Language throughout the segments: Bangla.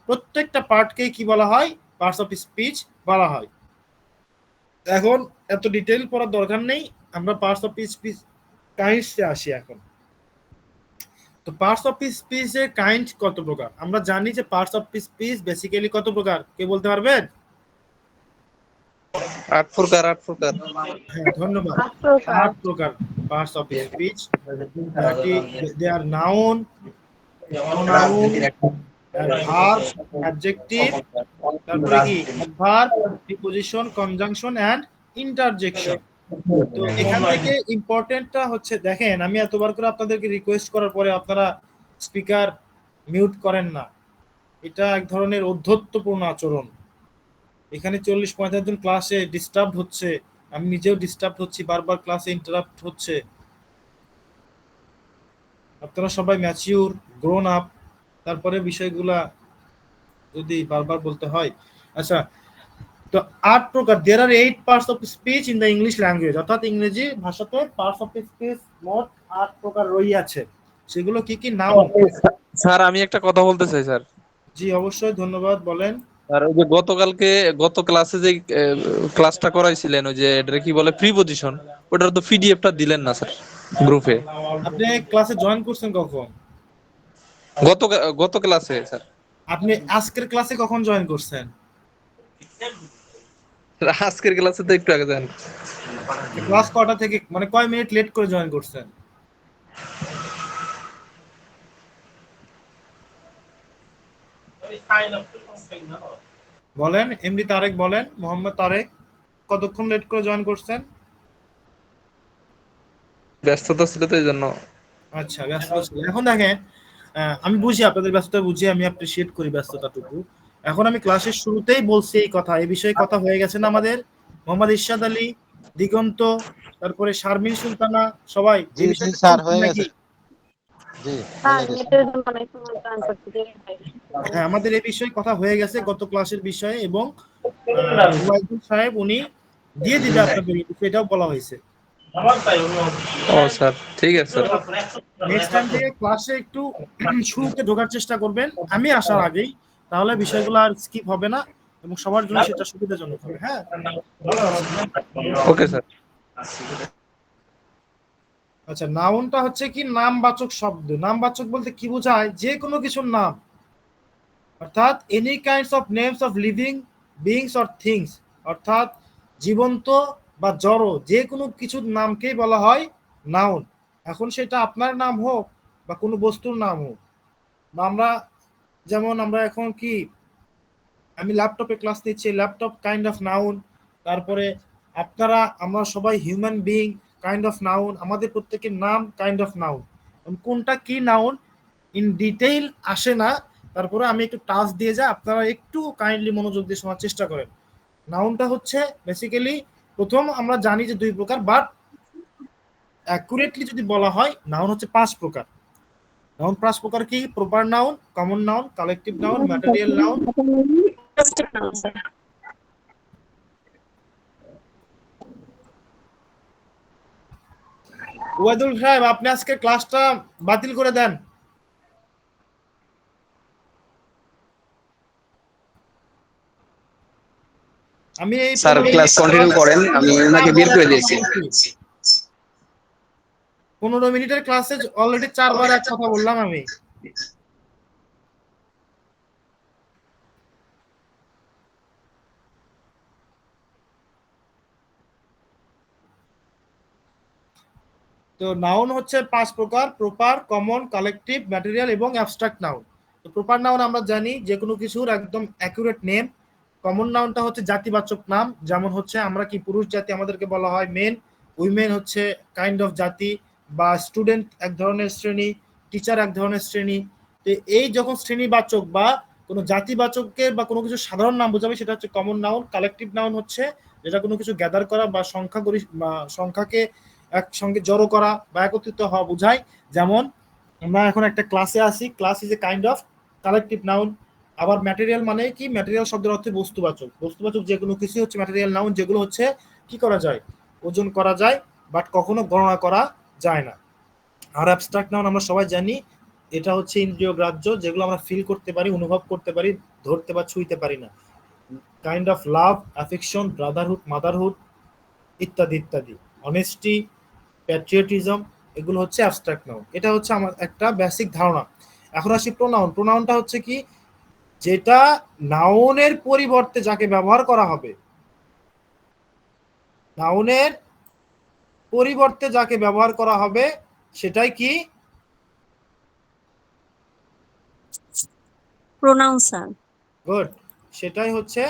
প্রত্যেকটা পার্টকে কি বলা হয়? পার্টস অফ স্পিচ বলা হয়। এখন এত ডিটেইল পড়ার দরকার নেই, আমরা পার্টস অফ স্পিচ কাইন্ডসে আসি এখন। তো পার্টস অফ স্পিচের কাইন্ড কত প্রকার? আমরা জানি যে পার্টস অফ স্পিচ বেসিক্যালি কত প্রকার, কে বলতে পারবেন? 8 প্রকার। হ্যাঁ, ধন্যবাদ। 8 প্রকার। 8 প্রকার parts of speech. They are noun, pronoun, verb, adjective, তারপরে কি adverb, preposition, conjunction and interjection. তো এখান থেকে ইম্পর্টেন্টটা হচ্ছে, দেখেন আমি এতবার করে আপনাদেরকে রিকোয়েস্ট করার পরে আপনারা স্পিকার মিউট করেন না, এটা এক ধরনের অধ্যত্বপূর্ণ আচরণ। এখানে 40-45 জন ক্লাসে ডিস্টার্ব হচ্ছে, আমি নিজেও ডিস্টার্ব হচ্ছি, বারবার ক্লাসে ইন্টারাপ্ট হচ্ছে। আপনারা সবাই ম্যাচিউর, গ্রোন আপ, তারপরে বিষয়গুলা যদি বারবার বলতে হয়। আচ্ছা, তো 8 প্রকার, দেয়ার are 8 parts of speech in the English language, অর্থাৎ ইংরেজি ভাষাতে পার্টস অফ স্পিচ মোট 8 প্রকার রয়েছে। সেগুলো কি কি? নাউন। স্যার আমি একটা কথা বলতে চাই স্যার। জি অবশ্যই, ধন্যবাদ, বলেন। আর ওই যে গত ক্লাসে যে ক্লাসটা করাইছিলেন, ওই যে এটা কি বলে প্রিপজিশন, ওটার তো পিডিএফটা দিলেন না স্যার গ্রুপে। আপনি ক্লাসে জয়েন করছেন কখন? গত গত ক্লাসে স্যার। আপনি আজকের ক্লাসে কখন জয়েন করছেন? আজকের ক্লাসে তো একটু আগে যান। ক্লাস কটা থেকে, মানে কয় মিনিট লেট করে জয়েন করছেন? বলেন, এমডি তারেক বলেন, মোহাম্মদ তারেক, কতক্ষণ লেট করে জয়েন করছেন? ব্যস্ততা ছিল তো এই জন্য। আচ্ছা, ব্যস্ততা ছিল। এখন দেখেন, আমি বুঝি আপনাদের ব্যস্ততা, বুঝি, আমি অ্যাপ্রিশিয়েট করি ব্যস্ততাটুকু। এখন আমি ক্লাসের শুরুতেই বলছি এই কথা, এই বিষয়ে কথা হয়ে গেছে না আমাদের? মোহাম্মদ ইরশাদ আলী, দিগন্ত, তারপরে শারমিন সুলতানা, সবাই জি এই জি বিষয়টা স্যার, শুনছেন হয়ে নাকি? গেছে। জি, হ্যাঁ, হয়ে গেছে। নেটের জন্য অনেক সময় জয়েন করতে দেরি হয়। হ্যাঁ, আমাদের এই বিষয়ে কথা হয়ে গেছে গত ক্লাসের বিষয়ে, এবং ওয়াইদুল সাহেব উনি দিয়ে দিবে আপনাদের, সেটাও বলা হয়েছে। ও স্যার ঠিক আছে স্যার। নেক্সট টাইম থেকে ক্লাসে একটু শুরুতে ঢোকার চেষ্টা করবেন আমি আসার আগেই, তাহলে বিষয়গুলো আর স্কিপ হবে না এবং সবার জন্য সেটা সুবিধাজনক হবে। হ্যাঁ, ওকে স্যার। আচ্ছা, নাউনটা হচ্ছে কি? নামবাচক শব্দ। নামবাচক বলতে কি বোঝায়? যে কোনো কিছুর নাম, অর্থাৎ any kinds of names of living beings or things, অর্থাৎ জীবন্ত বা জড় যে কোনো কিছুর নামকেই বলা হয় নাউন। এখন সেটা আপনার নাম হোক বা কোনো বস্তুর নাম হোক, বা আমরা যেমন আমরা এখন কি, আমি ল্যাপটপে ক্লাস নিচ্ছি, ল্যাপটপ কাইন্ড অফ নাউন। তারপরে আপনারা, আমরা সবাই human being, kind of noun. আমাদের প্রত্যেকের নাম কাইন্ড অফ নাউন। কোনটা কি নাউন ইন ডিটেইল আসে না, তারপরে আমি একটু টাচ দিয়ে যাই, আপনারা একটু কাইন্ডলি মনোযোগ দিয়ে শোনার চেষ্টা করেন। নাউনটা হচ্ছে বেসিক্যালি, প্রথম আমরা জানি যে 2 প্রকার, বাট অ্যাকুরেটলি যদি বলা হয় নাউন হচ্ছে 5 প্রকার। নাউন 5 প্রকার কি? Proper noun, common noun, collective noun, material noun. Wadul সাহেব, আপনি আজকে ক্লাসটা বাতিল করে দেন। আমি এই স্যার ক্লাস কন্টিনিউ করেন, আমি ওনাকে বের করে দিয়েছি। 15 মিনিটের ক্লাসে অলরেডি 4 বার এক কথা বললাম আমি। তো নাউন হচ্ছে 5 প্রকার: প্রপার, কমন, কালেকটিভ, ম্যাটেরিয়াল এবং অ্যাবস্ট্রাক্ট নাউন। তো প্রপার নাউন আমরা জানি যে কোনো কিছুর একদম অ্যাকুরেট নেম। কমন নাউনটা হচ্ছে জাতিবাচক নাম, যেমন হচ্ছে আমরা কি পুরুষ জাতি, আমাদেরকে বলা হয় মেন। উইমেন হচ্ছে কাইন্ড অফ জাতি, বা স্টুডেন্ট এক ধরনের শ্রেণী, টিচার এক ধরনের শ্রেণী। তো এই যখন শ্রেণীবাচক বা কোনো জাতিবাচককে বা কোনো কিছু সাধারণ নাম বোঝাবে, সেটা হচ্ছে কমন নাউন। কালেকটিভ নাউন হচ্ছে যেটা কোনো কিছু গ্যাদার করা বা সংখ্যাকে একসঙ্গে জড়ো করা বা একত্রিত হওয়া বোঝায়। যেমন আমরা এখন একটা ক্লাসে আছি, class is a kind of collective noun. আবার ম্যাটেরিয়াল মানে কি? ম্যাটেরিয়াল শব্দের অর্থে বস্তুবাচক। বস্তুবাচক যে কোনো কিছু হচ্ছে ম্যাটেরিয়াল নাউন, যেগুলো হচ্ছে কি করা যায়? ওজন করা যায়, বাট কখনো গণনা করা যায় না। আর অ্যাবস্ট্রাক্ট নাউন আমরা সবাই জানি, এটা হচ্ছে ইন্দ্রিয় গ্রাহ্য, যেগুলো আমরা ফিল করতে পারি, অনুভব করতে পারি, ধরতে বা ছুঁইতে পারি না। Kind of love, affection, Brotherhood, motherhood ইত্যাদি ইত্যাদি, অনেস্টি, প্যাট্রিয়টিজম, এগুলো হচ্ছে অ্যাবস্ট্রাক্ট নাউন। এটা হচ্ছে আমার একটা বেসিক ধারণা। এখন আসি প্রোনাউন। প্রোনাউনটা হচ্ছে কি, যেটা নাউনের পরিবর্তে যাকে ব্যবহার করা হবে, নাউনের পরিবর্তে যাকে ব্যবহার করা হবে সেটাই কি? Pronoun sir. গুড, সেটাই হচ্ছে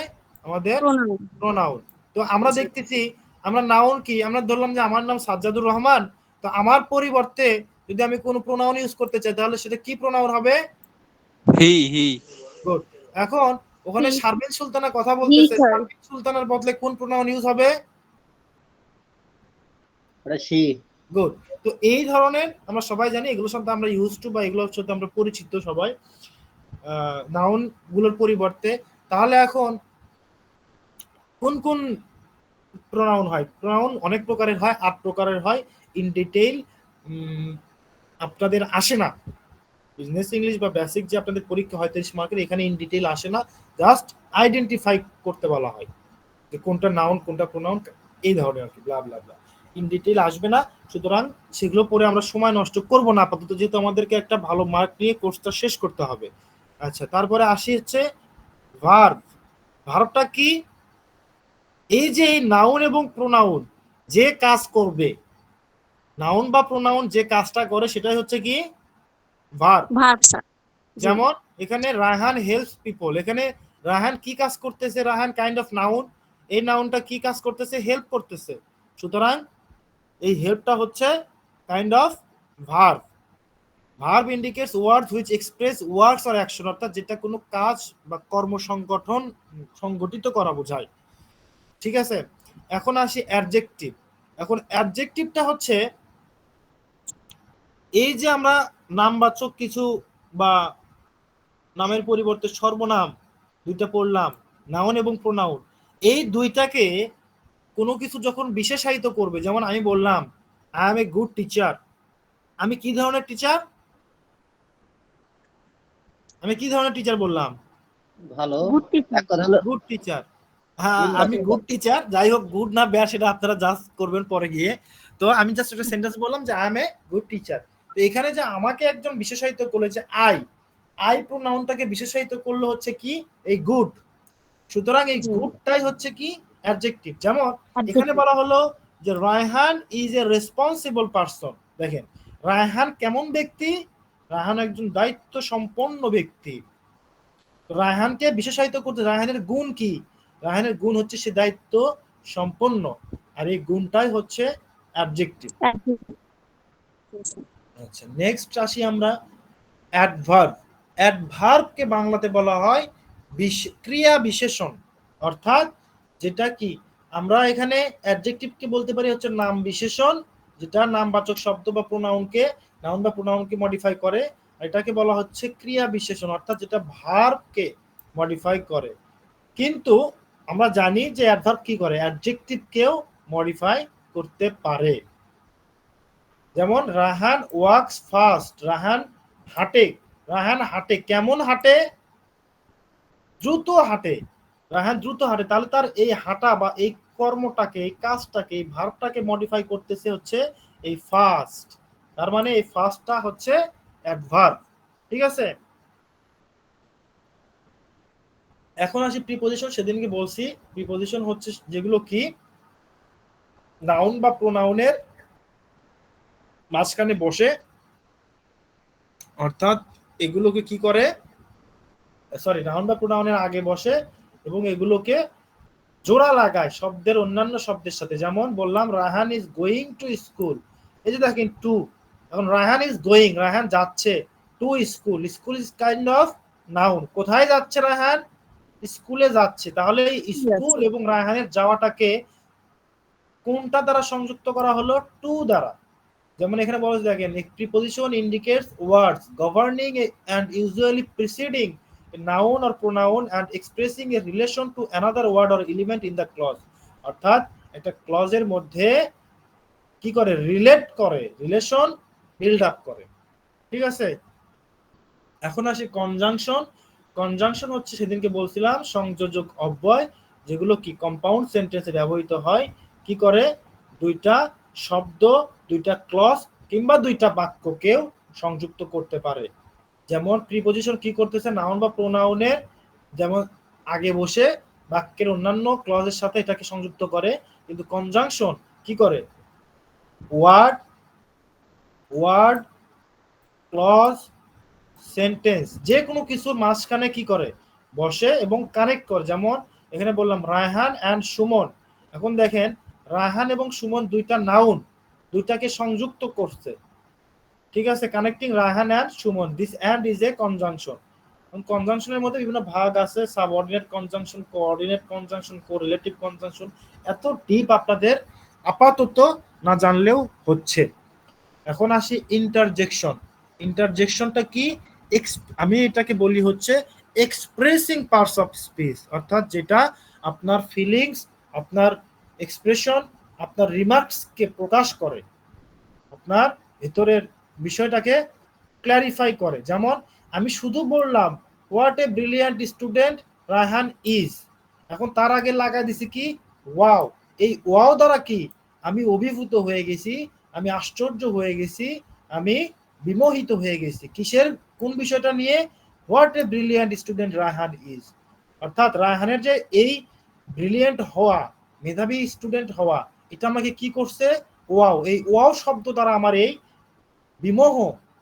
আমাদের প্রোনাউন। প্রোনাউন। তো আমরা দেখতেছি, আমরা নাউন কি, আমরা ধরলাম যে আমার নাম সাজ্জাদুর রহমান, তো আমার পরিবর্তে যদি আমি কোনো প্রোনাউন ইউজ করতে চাই তাহলে সেটা কি প্রোনাউন হবে? হি। গুড। এখন ওখানে হি। শারমিন সুলতানা কথা হি বলতেছে, স্যার। শারমিন সুলতানার বদলে কোন প্রোনাউন ইউজ হবে? ওটা সি। গুড। তো এই ধরনের আমরা সবাই জানি, এগুলোর সাথে আমরা ইউজ টু বা এগুলোর সাথে আমরা পরিচিত সবাই নাউন গুলোর পরিবর্তে। তাহলে এখন কোন কোন প্রোনাউন হয়? প্রোনাউন অনেক প্রকারের হয়, 8 প্রকারের হয়। ইন ডিটেইল আপনাদের আসে না, বিজনেস ইংলিশ বা বেসিক যে আপনাদের পরীক্ষা হয় 30 মার্কের, এখানে ইন ডিটেইল আসে না, জাস্ট আইডেন্টিফাই করতে বলা হয় যে কোনটা নাউন কোনটা প্রোনাউন, এই ধরনের আর কি, ব্লা ব্লা ব্লা। ইন ডিটেইল আসবে না, সুতরাং সেগুলো পরে আমরা সময় নষ্ট করব না আপাতত, যেহেতু আমাদেরকে একটা ভালো মার্ক নিয়ে কোর্সটা শেষ করতে হবে। আচ্ছা, তারপরে আসি হচ্ছে ভার্ব। ভার্বটা কি? এই যে নাউন এবং প্রোনাউন যে কাজ করবে, নাউন বা প্রোনাউন যে কাজটা করে সেটাই হচ্ছে কি? ভার্ব। Verb sir. যেমন এখানে রায়হান হেল্পস পিপল, এখানে রায়হান কি কাজ করতেছে? রায়হান কাইন্ড অফ নাউন, এই নাউনটা কি কাজ করতেছে? হেল্প করতেছে, সুতরাং এই হেল্পটা হচ্ছে kind of verb. Verb indicates words which express works or action, অর্থাৎ যেটা কোনো কাজ বা কর্ম সংগঠিত করা বোঝায়। ঠিক আছে, এখন আসি অ্যাডজেক্টিভ। এখন অ্যাডজেক্টিভটা হচ্ছে এই যে আমরা নামবাচক কিছু বা নামের পরিবর্তে সর্বনাম দুইটা পড়লাম, নাউন এবং প্রোনাউন, এই দুইটাকে কোনো কিছু যখন বিশেষায়িত করবে, যেমন আমি বললাম I M a good teacher, আমি কি ধরনের টিচার? আমি কি ধরনের টিচার বললাম? ভালো। Good teacher. এক কথা হলো গুড টিচার। হ্যাঁ, তিন আমি রকম। Good teacher. যাই হোক, গুড না ব্যাড সেটা আপনারা জাজ করবেন পরে গিয়ে। তো আমি জাস্ট একটা সেন্টেন্স বললাম যে I M a good teacher. তো এখানে যে আমাকে একজন বিশেষায়িত করেছে আই প্রোনাউনটাকে বিশেষায়িত করলো হচ্ছে কি? এই গুড। সুতরাং এই গুডটাই হচ্ছে কি? অ্যাডজেক্টিভ। যেমন এখানে বলা হলো যে Raihan is a responsible person. দেখেন, রায়হান কেমন ব্যক্তি? রায়হান একজন দায়িত্ব সম্পন্ন ব্যক্তি। রায়হানকে বিশেষায়িত করতে, রায়হানের গুণ কি? রায়হানের গুণ হচ্ছে সে দায়িত্ব সম্পন্ন, আর এই গুণটাই হচ্ছে অ্যাডজেক্টিভ। আচ্ছা, নেক্সট আসি আমরা অ্যাডভার্ব। অ্যাডভার্বকে বাংলাতে বলা হয় ক্রিয়া বিশেষণ, অর্থাৎ যেটা কি আমরা এখানে অ্যাডজেক্টিভকে বলতে পারি হচ্ছে নাম বিশেষণ, যেটা নামবাচক শব্দ বা প্রোনাউনকে, নাউন বা প্রোনাউনকে মডিফাই করে। এটাকে বলা হচ্ছে ক্রিয়া বিশেষণ, অর্থাৎ যেটা ভার্বকে মডিফাই করে। কিন্তু আমরা জানি যে অ্যাডভার্ব কি করে? অ্যাডজেক্টিভকেও মডিফাই করতে পারে। যেমন রাহান ওয়ার্কস ফাস্ট, রাহান হাঁটে। রাহান হাঁটে, কেমন হাঁটে? দ্রুত হাঁটে। রাহান দ্রুত হাঁটে, তাহলে তার এই হাঁটা বা এই কর্মটাকে, এই কাজটাকে, এই ভার্বটাকে মডিফাই করতেছে হচ্ছে এই ফাস্ট। তার মানে এই ফাস্টটা হচ্ছে অ্যাডভার্ব। ঠিক আছে, এখন আসি প্রিপজিশন। সেদিনকে বলছি প্রিপজিশন হচ্ছে যেগুলো কি নাউন বা প্রোনাউনের মাঝখানে বসে, অর্থাৎ এগুলোকে কি করে, সরি, নাউন বা প্রোনাউনের আগে বসে এবং এগুলোকে জোড়া লাগায় শব্দের অন্যান্য শব্দের সাথে। যেমন বললাম Raihan is going to school, এই যে দেখেন টু, এখন রায়হান ইজ গোয়িং, রায়হান যাচ্ছে to school, school is kind of noun. কোথায় যাচ্ছে রায়হান? স্কুলে যাচ্ছে। তাহলে এই স্কুল এবং রায়হানের যাওয়াটাকে কোনটা দ্বারা সংযুক্ত করা হলো? টু দ্বারা। যেমন এখানে বলা হচ্ছে, দেখেন, preposition indicates words governing and usually preceding a noun or pronoun and expressing a relation to another word or element in the clause, অর্থাৎ একটা ক্লজের মধ্যে কি করে? রিলেট করে, রিলেশন বিল্ড আপ করে। ঠিক আছে, এখন আসি কনজাংশন। কনজাংশন হচ্ছে সেদিনকে বলছিলাম সংযোজক অব্যয়, যেগুলো কি কম্পাউন্ড সেন্টেন্সে ব্যবহৃত হয়। কি করে? দুইটা শব্দ, দুইটা ক্লজ কিংবা দুইটা বাক্যকেও সংযুক্ত করতে পারে। যেমন প্রিপজিশন কি করতেছে, নাউন বা প্রোনাউনের যেমন আগে বসে বাক্যের অন্যান্য ক্লজের সাথে এটাকে সংযুক্ত করে, কিন্তু কনজাংশন কি করে? ওয়ার্ড, ওয়ার্ড, ক্লজ, সেন্টেন্স যে কোনো কিছুর মাঝখানে কি করে? বসে এবং কানেক্ট করে। যেমন এখানে বললাম রায়হান অ্যান্ড সুমন। এখন দেখেন রায়হান এবং সুমন দুইটা নাউন, দুইটাকে সংযুক্ত করছে। ঠিক আছে, connecting Raihan and Sumon, this and is a conjunction. কনজাংশনের মধ্যে বিভিন্ন ভাগ আছে, subordinate conjunction, coordinate conjunction, correlative conjunction. এত ডিপ আপনাদের আপাতত না জানলেও হচ্ছে। এখন আসি ইন্টারজেকশন। ইন্টারজেকশনটা কি? আমি এটাকে বলি হচ্ছে এক্সপ্রেসিং পার্টস অফ স্পিচ, অর্থাৎ যেটা আপনার ফিলিংস, আপনার এক্সপ্রেশন, আপনার রিমার্কসকে প্রকাশ করে, আপনার ভেতরের বিষয়টাকে ক্ল্যারিফাই করে। যেমন আমি শুধু বললাম what a brilliant student Raihan is, এখন তার আগে লাগাই দিছি কি? ওয়াও। এই ওয়াও দ্বারা কি আমি অভিভূত হয়ে গেছি, আমি আশ্চর্য হয়ে গেছি, আমি বিমোহিত হয়ে গেছি। কিসের? কোন বিষয়টা নিয়ে? What a brilliant student Raihan is. অর্থাৎ রায়হানের যে এই ব্রিলিয়ান্ট হওয়া, মেধাবী স্টুডেন্ট হওয়া, এটা আমাকে কি করছে? ওয়াও। এই ওয়াও শব্দ দ্বারা আমার এই বিমোহ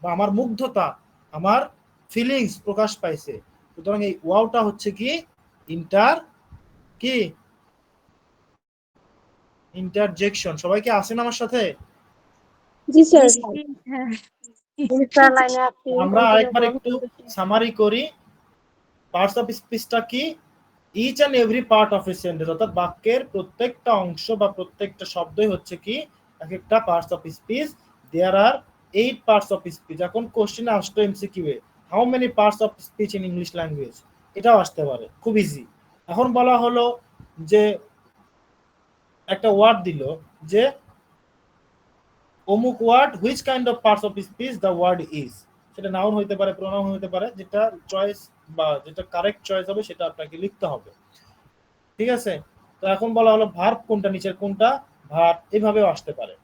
বা আমার মুগ্ধতা, আমার ফিলিংস প্রকাশ পাইছে। সুতরাং এই ওয়াওটা হচ্ছে কি? কি ইন্টারজেকশন। সবাই কি আছেন আমার সাথে? জি স্যার। হ্যাঁ স্যার লাইনে আছি আমরা আরেকবার একটু সামারি করি। পার্টস অফ স্পিচটা কি? Each and every part of a sentence, অর্থাৎ বাক্যের প্রত্যেকটা অংশ বা প্রত্যেকটা শব্দই হচ্ছে কি এক একটা parts of speech. There are 8 parts of speech. এখন কোশ্চেন আসতো এমসিকিউ এ, how many parts of speech in English language, এটাও আসতে পারে, খুব ইজি। এখন বলা হলো যে একটা ওয়ার্ড দিল যে অমুক word, which kind of parts of speech the word is. সেটা নাউন হইতে পারে, প্রোনাউন হইতে পারে, যেটা চয়েস বা যেটা কারেক্ট চয়েস হবে সেটা আপনাকে লিখতে হবে। ঠিক আছে, তো এখন বলা হলো ভার্ব কোনটা, নিচের কোনটা ভার্ব, এইভাবেও আসতে পারে।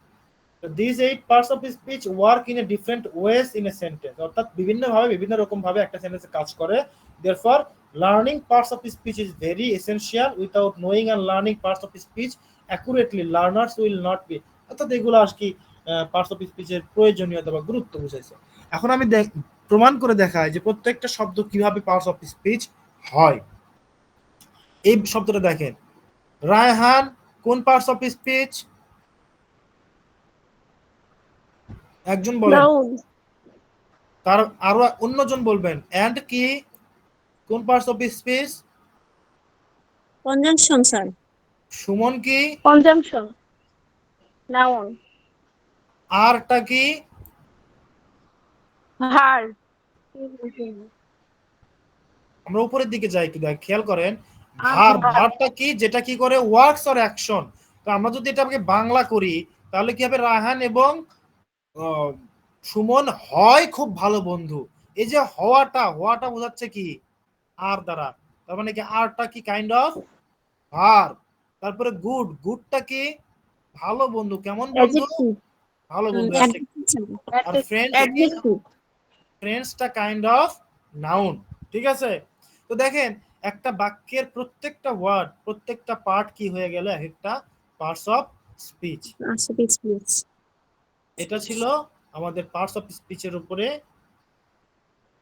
তো this 8 parts of speech work in a different ways in a sentence, অর্থাৎ বিভিন্ন ভাবে বিভিন্ন রকম ভাবে একটা সেন্টেন্সে কাজ করে। Therefore learning parts of speech is very essential. Without knowing and learning parts of speech accurately, learners will not be. অর্থাৎ এগুলো আর কি পার্টস অফ স্পিচের প্রয়োজনীয়তা বা গুরুত্ব বুঝাইছে। এখন আমি প্রমাণ করে দেখাই যে প্রত্যেকটা শব্দ কিভাবে পার্টস অফ স্পিচ হয়। এই শব্দটা দেখেন, রায়হান কোন পার্টস অফ স্পিচ? একজন বলেন, নাউন তার আরো অন্যজন বলবেন। এন্ড কি কোন parts of speech? Conjunction sir. Sumon কি? কনজাম্পশন নাউন আরটা কি? ভার আমরা উপরের দিকে যাই, একটু খেয়াল করেন। ভারটা কি? যেটা কি করে? Works or action. তো আমরা যদি এটাকে বাংলা করি তাহলে কি হবে? রায়হান এবং সুমন হয় খুব ভালো বন্ধু। এই যে হওয়াটা বোঝাচ্ছে কি? আর দ্বারা। তার মানে কি আরটা কি কাইন্ড অফ ভার্ব। তারপরে গুডটা কি? ভালো বন্ধু। কেমন বন্ধু? অ্যাডজেক্টিভ। ভালো বন্ধু। আর ফ্রেন্ডসটা কাইন্ড অফ নাউন। ঠিক আছে, তো দেখেন একটা বাক্যের প্রত্যেকটা ওয়ার্ড, প্রত্যেকটা পার্ট কি হয়ে গেল? এক একটা পার্টস অফ স্পিচ। এটা ছিল আমাদের পার্টস অফ স্পিচের উপরে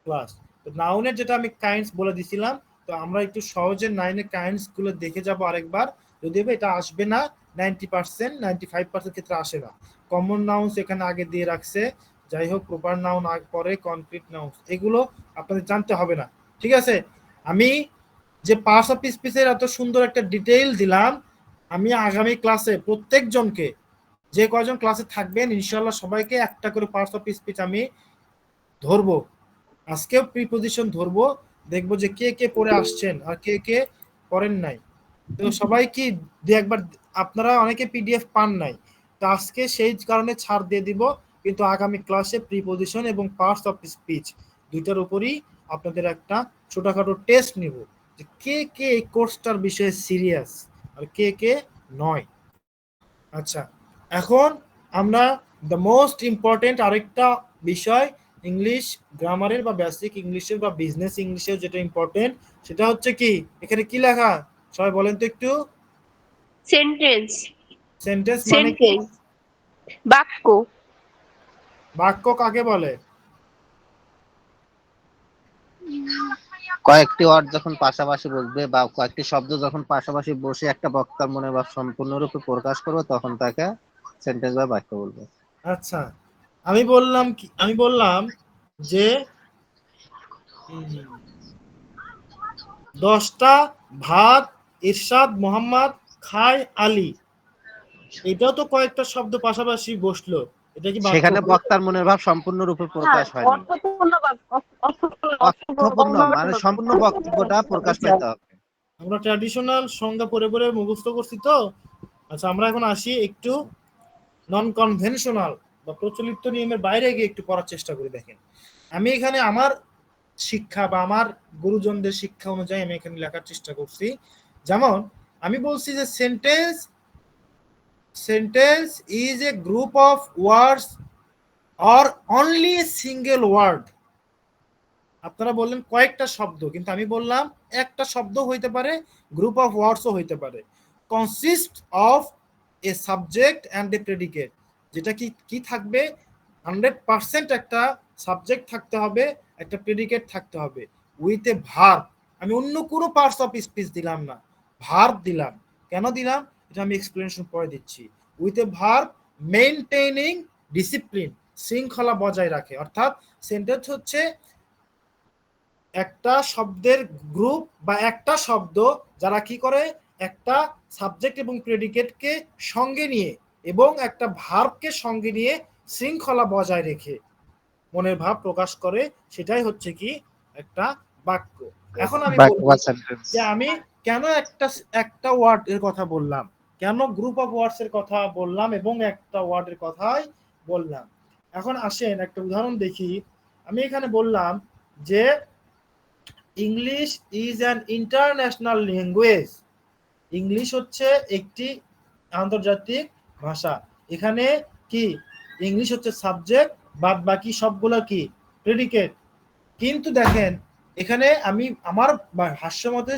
ক্লাস। তো নাউনের যেটা আমি কাইন্ডস বলে দিছিলাম, তো আমরা একটু সহজে নাইনের কাইন্ডস গুলো দেখে যাব আরেকবার। যদিও এটা আসবে না 90%, 95% ক্ষেত্রে আসে না। কমন নাউন্স এখানে আগে দিয়ে রাখছে, যাই হোক প্রপার নাউন আগে পরে, কনক্রিট নাউন্স এগুলো আপনাদের জানতে হবে না। ঠিক আছে, আমি যে পার্টস অফ স্পিচের এত সুন্দর একটা ডিটেইল দিলাম, আমি আগামী ক্লাসে প্রত্যেকজনকে, যে কয়জন ক্লাসে থাকবেন ইনশাআল্লাহ সবাইকে একটা করে পার্টস অফ স্পিচ আমি ধরবো। আজকেও প্রিপজিশন ধরবো, দেখবো যে কে কে পড়ে আসছেন আর কে কে পড়েন নাই। তো সবাই কি একবার, আপনারা অনেকে পিডিএফ পান নাই, তো আজকে সেই কারণে ছাড় দিয়ে দিব, কিন্তু আগামী ক্লাসে প্রিপজিশন এবং পার্টস অফ স্পিচ দুইটার উপরই আপনাদের একটা ছোটখাটো টেস্ট নিব যে কে কে এই কোর্সটার বিষয়ে সিরিয়াস আর কে কে নয়। আচ্ছা, এখন আমরা দ্য মোস্ট ইম্পর্টেন্ট আরেকটা বিষয় ইংলিশ গ্রামারের বা বেসিক ইংলিশের বা বিজনেস ইংলিশের যেটা ইম্পর্টেন্ট সেটা হচ্ছে কি, এখানে কি লেখা সবাই বলেন তো একটু। সেন্টেন্স। সেন্টেন্স মানে কি? সেন্টেন্স বাক্য। বাক্য কাকে বলে? কয়েকটি ওয়ার্ড যখন পাশাপাশি বলবে বা কয়েকটি শব্দ যখন পাশাপাশি বসে একটা বক্তার মনে ভাব সম্পূর্ণরূপে প্রকাশ করবে তখন তাকে সেন্টেন্স বা বাক্য বলবে। আচ্ছা, আমি বললাম যে 10টা ভাত ইরশাদ মোহাম্মদ খায় আলী, এটাও তো কয়েকটা শব্দ পাশাপাশি বসলো, এটা কি বাক্য? সেখানে বক্তার মনের ভাব সম্পূর্ণরূপে প্রকাশ হয়নি। অর্থপূর্ণ অর্থপূর্ণ মানে সম্পূর্ণ বক্তব্যটা প্রকাশ পেতে হবে। আমরা ট্র্যাডিশনাল সংজ্ঞা পড়ে পড়ে মুখস্থ করছি তো। আচ্ছা, আমরা এখন আসি একটু নন কনভেনশনাল বা প্রচলিত নিয়মের বাইরে গিয়ে একটু পড়ার চেষ্টা করি। দেখেন, আমি এখানে আমার শিক্ষা বা আমার গুরুজনদের শিক্ষা অনুযায়ী আমি এখানে লেখার চেষ্টা করছি। যেমন আমি বলছি যে sentence is a group of words or only a single word. আপনারা বললেন কয়েকটা শব্দ, কিন্তু আমি বললাম একটা শব্দ হইতে পারে, গ্রুপ অফ ওয়ার্ডসও হইতে পারে। Consist of A subject and a predicate, যেটা কি থাকবে, 100% একটা সাবজেক্ট থাকতে হবে, একটা প্রেডিকেট থাকতে হবে, উইথ এ ভার্ব। আমি অন্য কোনো পার্টস অফ স্পিচ দিলাম না, ভার্ব দিলাম। কেন দিলাম এটা আমি এক্সপ্লেনেশন পরে দিচ্ছি। With a verb maintaining discipline, শৃঙ্খলা বজায় রাখে। অর্থাৎ সেন্টেন্স হচ্ছে একটা শব্দের গ্রুপ বা একটা শব্দ যারা কি করে, একটা সাবজেক্ট এবং প্রেডিকেটকে সঙ্গে নিয়ে এবং একটা ভার্বকে সঙ্গে নিয়ে শৃঙ্খলা বজায় রেখে মনের ভাব প্রকাশ করে, সেটাই হচ্ছে কি একটা বাক্য। এখন আমি বাক্য বলবো বা সেন্টেন্স। যে আমি কেন একটা ওয়ার্ড এর কথা বললাম, কেন গ্রুপ অফ ওয়ার্ডস এর কথা বললাম এবং একটা ওয়ার্ডের কথাই বললাম। এখন আসেন একটা উদাহরণ দেখি। আমি এখানে বললাম যে English is an international language, English হচ্ছে একটি আন্তর্জাতিক ভাষা। এখানে কি ইংলিশ হচ্ছে সাবজেক্ট, বাদ বাকি সবগুলো কি প্রেডিকেট। কিন্তু দেখেন এখানে আমি আমার ভাষ্য মতে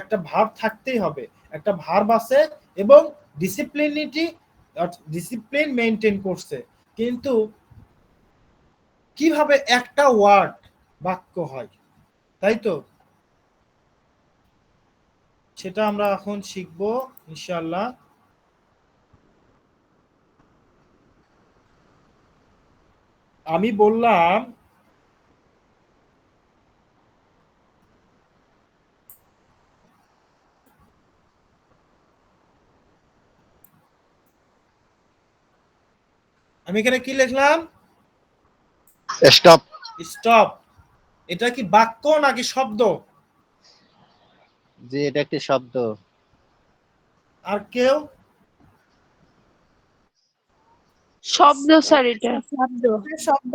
একটা ভার্ব থাকতেই হবে, একটা ভার্ব আছে এবং ডিসিপ্লিন মেইনটেইন করছে। কিন্তু কিভাবে একটা ওয়ার্ড বাক্য হয়, তাই তো? সেটা আমরা এখন শিখবো ইনশাআল্লাহ। আমি বললাম আমি এখানে কি লিখলাম, স্টপ। স্টপ। এটা কি বাক্য নাকি শব্দ? যে এটা একটি শব্দ। আর কেউ? শব্দ স্যার, এটা শব্দ। শব্দ।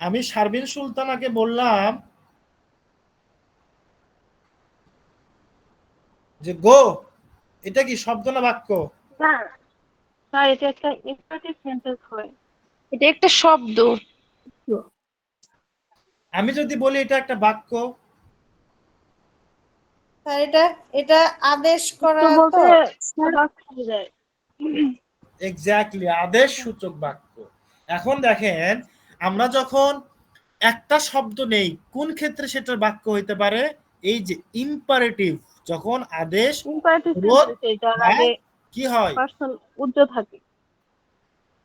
আমি শারবিন সুলতানাকে বললাম যে গো, এটা কি শব্দ না বাক্য? না স্যার, এটা একটা ইম্পারেটিভ সেন্টেন্স হয়। এটা একটা শব্দ। আমি যদি বলি এটা একটা বাক্য, স্যার এটা এটা আদেশ করা তো তো। বলতে বাক্য হয়ে যায়। এক্স্যাক্টলি, আদেশ সূচক বাক্য। এখন দেখেন আমরা যখন একটা শব্দ নেই, কোন ক্ষেত্রে সেটার বাক্য হইতে পারে? এই যে ইম্পারেটিভ, যখন আদেশ ইম্পারেটিভ অনুরোধ সেন্টেন্স, এটার বা আগে কি হয়, পার্সন উজ্জ থাকে,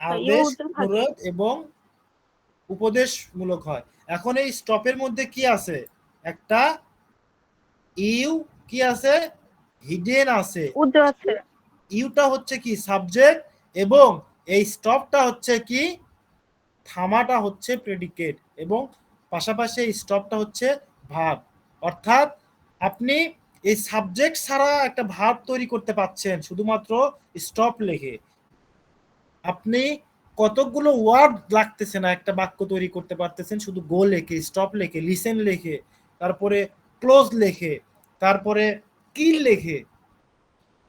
আদেশ উজ্জ থাকে। অনুরোধ এবং উপদেশমূলক হয়। এখন এই স্টপের মধ্যে কি আছে, একটা ইউ কি আছে, হিডেন আছে। উজ্জ আছে। ইউটা হচ্ছে কি সাবজেক্ট এবং এই স্টপটা হচ্ছে কি, থামাটা হচ্ছে প্রেডিকেট এবং পাশাপাশি এই স্টপটা হচ্ছে ভার্ব। অর্থাৎ আপনি এই সাবজেক্ট ছাড়া একটা ভার্ব তৈরি করতে পাচ্ছেন শুধুমাত্র স্টপ লিখে। আপনি কতগুলো ওয়ার্ড লাগতেছে না একটা বাক্য তৈরি করতে পারতেছেন, শুধু গো লেখে, স্টপ লেখে, লিসেন লেখে, তারপরে ক্লোজ লেখে, তারপরে কিল লেখে।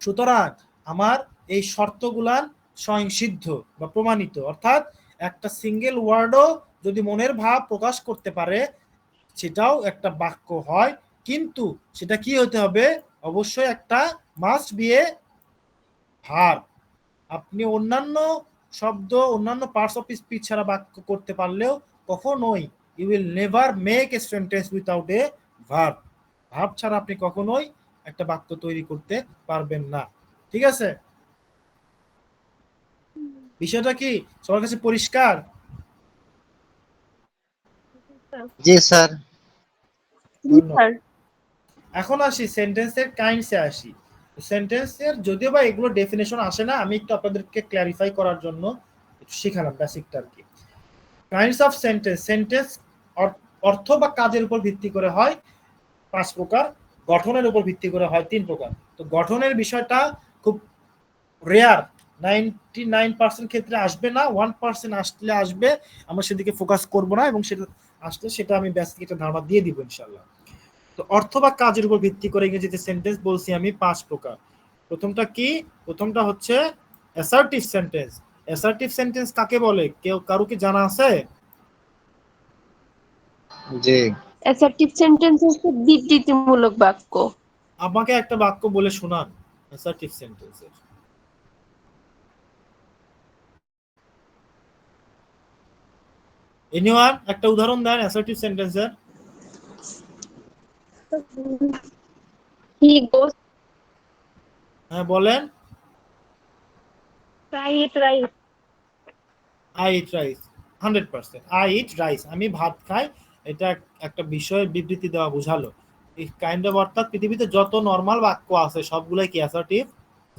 সুতরাং আমার এই শর্তগুলান স্বয়ংসিদ্ধ বা প্রমাণিত, অর্থাৎ একটা সিঙ্গেল ওয়ার্ডও যদি মনের ভাব প্রকাশ করতে পারে সেটাও একটা বাক্য হয়, কিন্তু সেটা কি হতে হবে, অবশ্যই একটা মাস্ট বি এ ভার্ব। আপনি অন্যান্য শব্দ, অন্যান্য পার্টস অফ স্পিচ ছাড়া বাক্য করতে পারলেও কখনোই you will never make a sentence without a verb. Verb ছাড়া আপনি কখনোই একটা বাক্য তৈরি করতে পারবেন না। ঠিক আছে, বিষয়টা কি সবার কাছে পরিষ্কার? জি স্যার। স্যার এখন আসি সেন্টেন্সের কাইন্ডসে আসি। সেন্টেন্সের যদিও বা এগুলো ডেফিনেশন আসে না, আমি একটু আপনাদেরকে ক্ল্যারিফাই করার জন্য একটু শিখালাম বেসিকটা আর কি। কাইন্ডস অফ সেন্টেন্স, সেন্টেন্স অর্থ বা কাজের উপর ভিত্তি করে হয় 5 প্রকার, গঠনের উপর ভিত্তি করে হয় 3 প্রকার। তো গঠনের বিষয়টা খুব রেয়ার, 99% ক্ষেত্রে আসবে না, 1% আসলে আসবে, আমরা সেদিকে ফোকাস করব না, এবং সেটা আসলে সেটা আমি বেসিক একটা ধারণা দিয়ে দিব ইনশাআল্লাহ। তো অর্থ বা কাজের উপর ভিত্তি করে ইংরেজিতে সেন্টেন্স বলছি আমি 5 প্রকার। প্রথমটা কি? প্রথমটা হচ্ছে অ্যাসার্টিভ সেন্টেন্স। অ্যাসার্টিভ সেন্টেন্স কাকে বলে, কেউ কারো কি জানা আছে? জি। অ্যাসার্টিভ সেন্টেন্স হচ্ছে বিবৃতিমূলক বাক্য। আমাকে একটা বাক্য বলে শোনান অ্যাসার্টিভ সেন্টেন্সের। এনিওয়ান একটা উদাহরণ দেন অ্যাসার্টিভ সেন্টেন্সের। হি গোস হ্যাঁ বলেন। Right right. I eat rice, 100%। I eat rice, আমি ভাত খাই, এটা একটা বিষয়ের বিবৃতি দেওয়া বোঝালো। এই কাইন্ড অফ, অর্থাৎ পৃথিবীতে যত নর্মাল বাক্য আছে সবগুলাই কি অ্যাসার্টিভ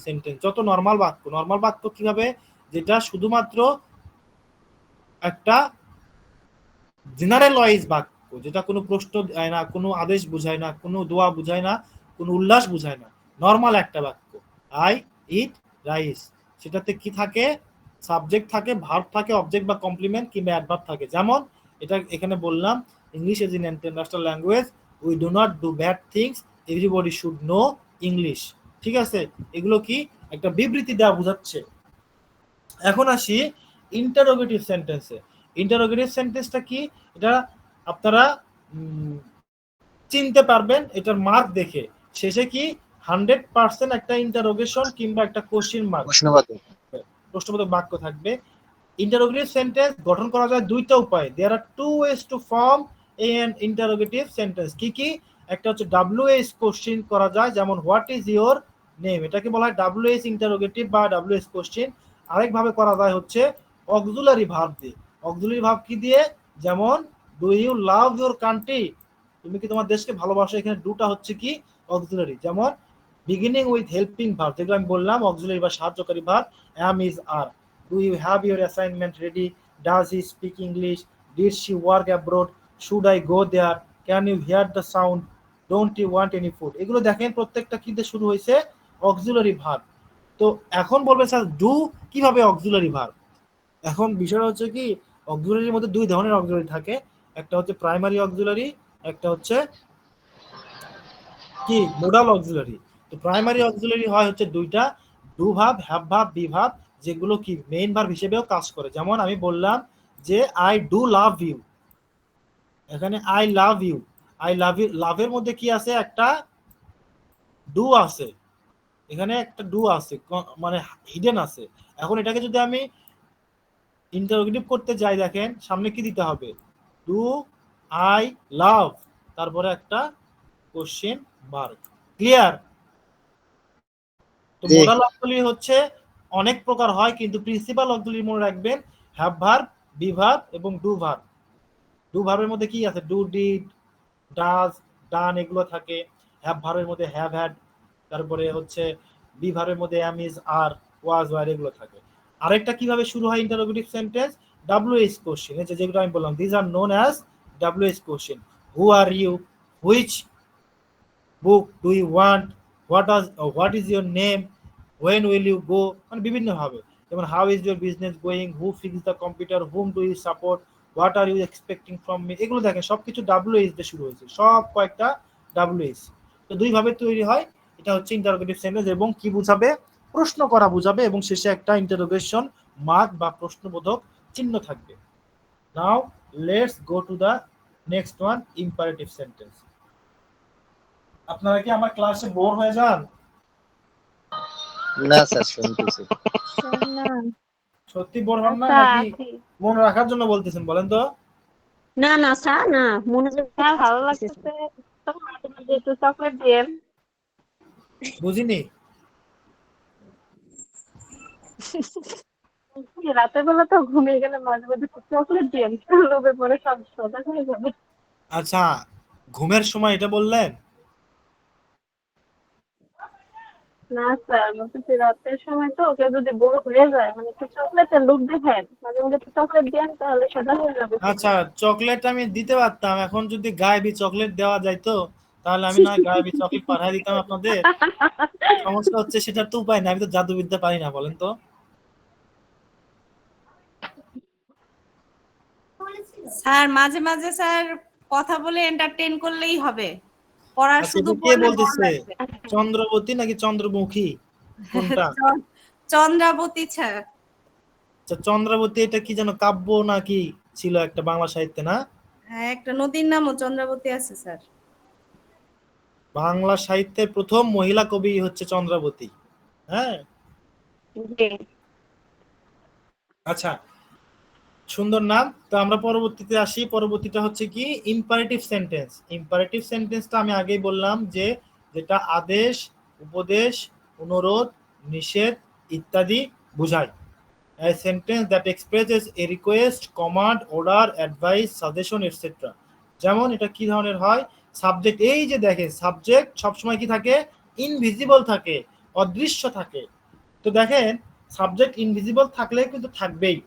সেন্টেন্স। যত নর্মাল বাক্য, নর্মাল বাক্য কিভাবে, যেটা শুধুমাত্র একটা জেনারেলাইজ বাক্য, যেটা কোনো প্রশ্ন দেয় না, কোনো আদেশ বুঝায় না, কোনো দোয়া বুঝায় না, কোনো উল্লাস বুঝায় না, নর্মাল একটা বাক্য। আই ইট রাইস, সেটাতে কি থাকে, সাবজেক্ট থাকে, ভার্ব থাকে, অবজেক্ট বা কমপ্লিমেন্ট কিংবা অ্যাডভার্ব থাকে। যেমন এটা এখানে বললাম, English is in international language, we do not do bad things, everybody should know English. ঠিক আছে, এগুলো কি একটা বিবৃতি দেওয়া বোঝাচ্ছে। এখন আসি ইন্টারোগেটিভ সেন্টেন্সে। ইন্টারোগেটিভ সেন্টেন্সটা কি, এটা আপনারা চিনতে পারবেন এটার মার্ক দেখে, শেষে কি 100% একটা ইন্টারোগেশন কিংবা একটা কোশ্চেন মার্ক, প্রশ্নবাচক। প্রশ্নবোধক বাক্য থাকবে। ইন্টারোগেটিভ সেন্টেন্স গঠন করা যায় দুইটা উপায়, there are two ways to form an interrogative sentence. কি কি? একটা হচ্ছে WH কোশ্চেন করা যায়, যেমন হোয়াট ইজ ইওর নেম, এটাকে বলা হয় WH ইন্টারোগেটিভ বা WH কোশ্চেন। আরেকভাবে করা যায় হচ্ছে অক্সিলারি ভার্ব দিয়ে। অক্সিলারি ভার্ব কি দিয়ে? যেমন do you love your country, তুমি কি তোমার দেশকে ভালোবাসো, এখানে ডুটা হচ্ছে কি অক্সিলারি। যেমন বিগিনিং উইথ হেল্পিং ভার্ব, যেগুলো আমি বললাম অক্সিলারি বা সাহায্যকারী verb, am is are. Do you have your assignment ready? Does he speak English? Did she work abroad? Should I go there? Can you hear the sound? Don't you want any food? এগুলো দেখেন প্রত্যেকটা কি দিয়ে শুরু হয়েছে, অক্সিলারি ভার্ব। তো এখন বলবে স্যার ডু কিভাবে অক্সিলারি ভার্ব। এখন বিষয়টা হচ্ছে কি, অক্সিলারির মধ্যে দুই ধরনের অক্সিলারি থাকে, একটা হচ্ছে প্রাইমারি অক্সিলারি, একটা হচ্ছে কি মোডাল অক্সিলারি। তো প্রাইমারি অক্সিলারি হয় হচ্ছে দুইটা, do verb, have verb, be verb, যেগুলো কি মেইন ভার্ব হিসেবেও কাজ করে। যেমন আমি বললাম যে আই ডু লাভ ইউ, এখানে I love you, I love you, লাভের মধ্যে কি আছে, একটা ডু আছে, এখানে একটা ডু আছে, মানে হিডেন আছে। এখন এটাকে যদি আমি ইন্টারোগেটিভ করতে যাই, দেখেন সামনে কি দিতে হবে, ডু আই লাভ, তারপরে একটা কোশ্চেন মার্ক। ক্লিয়ার? তো জি। মোডাল অক্সিলারি হচ্ছে অনেক প্রকার হয়, কিন্তু প্রিন্সিপাল অক্সিলারি মনে রাখবেন হ্যাভ ভার্ব, বি ভার্ব এবং ডু ভার্ব। ডু ভার্বের মধ্যে কি আছে, ডু, ডিড, ডাজ, ডান, এগুলো থাকে। হ্যাভ ভার্বের মধ্যে হ্যাভ হ্যাড, তারপরে হচ্ছে বি ভার্বের মধ্যে am, is, are, was, were, এগুলো থাকে। আরেকটা কিভাবে শুরু হয় ইন্টারোগেটিভ সেন্টেন্স, WH কোশ্চেন, এই যে যেগুলো আমি বললাম, this are known as WH question. Who are you, which book do you want, what is your name, when will you go, মানে বিভিন্ন ভাবে। যেমন how is your business going, who fix the computer, whom do you support, what are you expecting from me, এগুলো দেখেন সবকিছু ডাব্লিউএইচ দিয়ে শুরু হয়েছে, সব কয়েকটা ডাব্লিউএইচ। তো দুই ভাবে তৈরি হয়। এটা হচ্ছে ইন্টারোগেটিভ সেন্টেন্স, এবং কি বুঝাবে, প্রশ্ন করা বুঝাবে, এবং শেষে একটা ইন্টারোগেশন মার্ক বা প্রশ্নবোধক চিহ্ন থাকবে। Now let's go to the next one, imperative sentence. আপনারা কি আমার ক্লাসে বোর হয়ে যান? না স্যার, শুনতেছি। সত্যি বোর হন না, আচ্ছা নাকি আছি। মনে রাখার জন্য বলতেছেন বলেন তো? না না স্যার, না মনোযোগ হ্যাঁ ভালো লাগতেছে। তো মাঝে মাঝে একটু চকলেট দিয়ে। বুঝিনি। রাতের বেলা তো ঘুমিয়ে গেলে মাঝে মাঝে একটু চকলেট দিয়ে লোভে পরে সব সদা হয়ে যাবে। আচ্ছা, ঘুমের সময় এটা বললেন? না স্যার, বলতেছি রাতের সময় তো কেউ যদি বোর হয়ে যায়, মানে একটু চকলেটের লোভ দেখেন, মাঝে মাঝে একটু চকলেট দেন তাহলে সদা হয়ে যাবে। আচ্ছা, চকলেট আমি দিতে পারতাম, এখন যদি গায়েবি চকলেট দেওয়া যাইতো তাহলে আমি না গায়েবি চকলেট পাঠিয়ে দিতাম আপনাদের। সমস্যা হচ্ছে সেটার তো উপায় না, আমি তো জাদুবিদ্যা পারি না, বলেন তো। স্যার মাঝে মাঝে স্যার কথা বলে এন্টারটেইন করলেই হবে, পড়ার আচ্ছা, শুধু এটা কে পড়লে ভালো বলতেছে? লাগবে। চন্দ্রবতী নাকি চন্দ্রমুখী, কোনটা? চন্দ্রাবতী স্যার। আচ্ছা, চন্দ্রাবতী এটা কি যেন কাব্য নাকি ছিল একটা বাংলা সাহিত্যে, না? হ্যাঁ, একটা নদীর নামও চন্দ্রাবতী আছে স্যার। বাংলা সাহিত্যের প্রথম মহিলা কবি হচ্ছে চন্দ্রাবতী। হ্যাঁ, জি। আচ্ছা, সুন্দর নাম। তো আমরা পরবর্তীতে আসি। পরবর্তীটা হচ্ছে কি, ইম্পারেটিভ সেন্টেন্স। ইম্পারেটিভ সেন্টেন্সটা আমি আগেই বললাম যে যেটা আদেশ, উপদেশ, অনুরোধ, নিষেধ ইত্যাদি বোঝায়। A sentence that expresses a request, command, order, advice, suggestion, etc. যেমন এটা কি ধরনের হয়, সাবজেক্ট, এই যে দেখেন সাবজেক্ট সবসময় কি থাকে, ইনভিজিবল থাকে, অদৃশ্য থাকে। তো দেখেন সাবজেক্ট ইনভিজিবল থাকলে কিন্তু থাকবেই,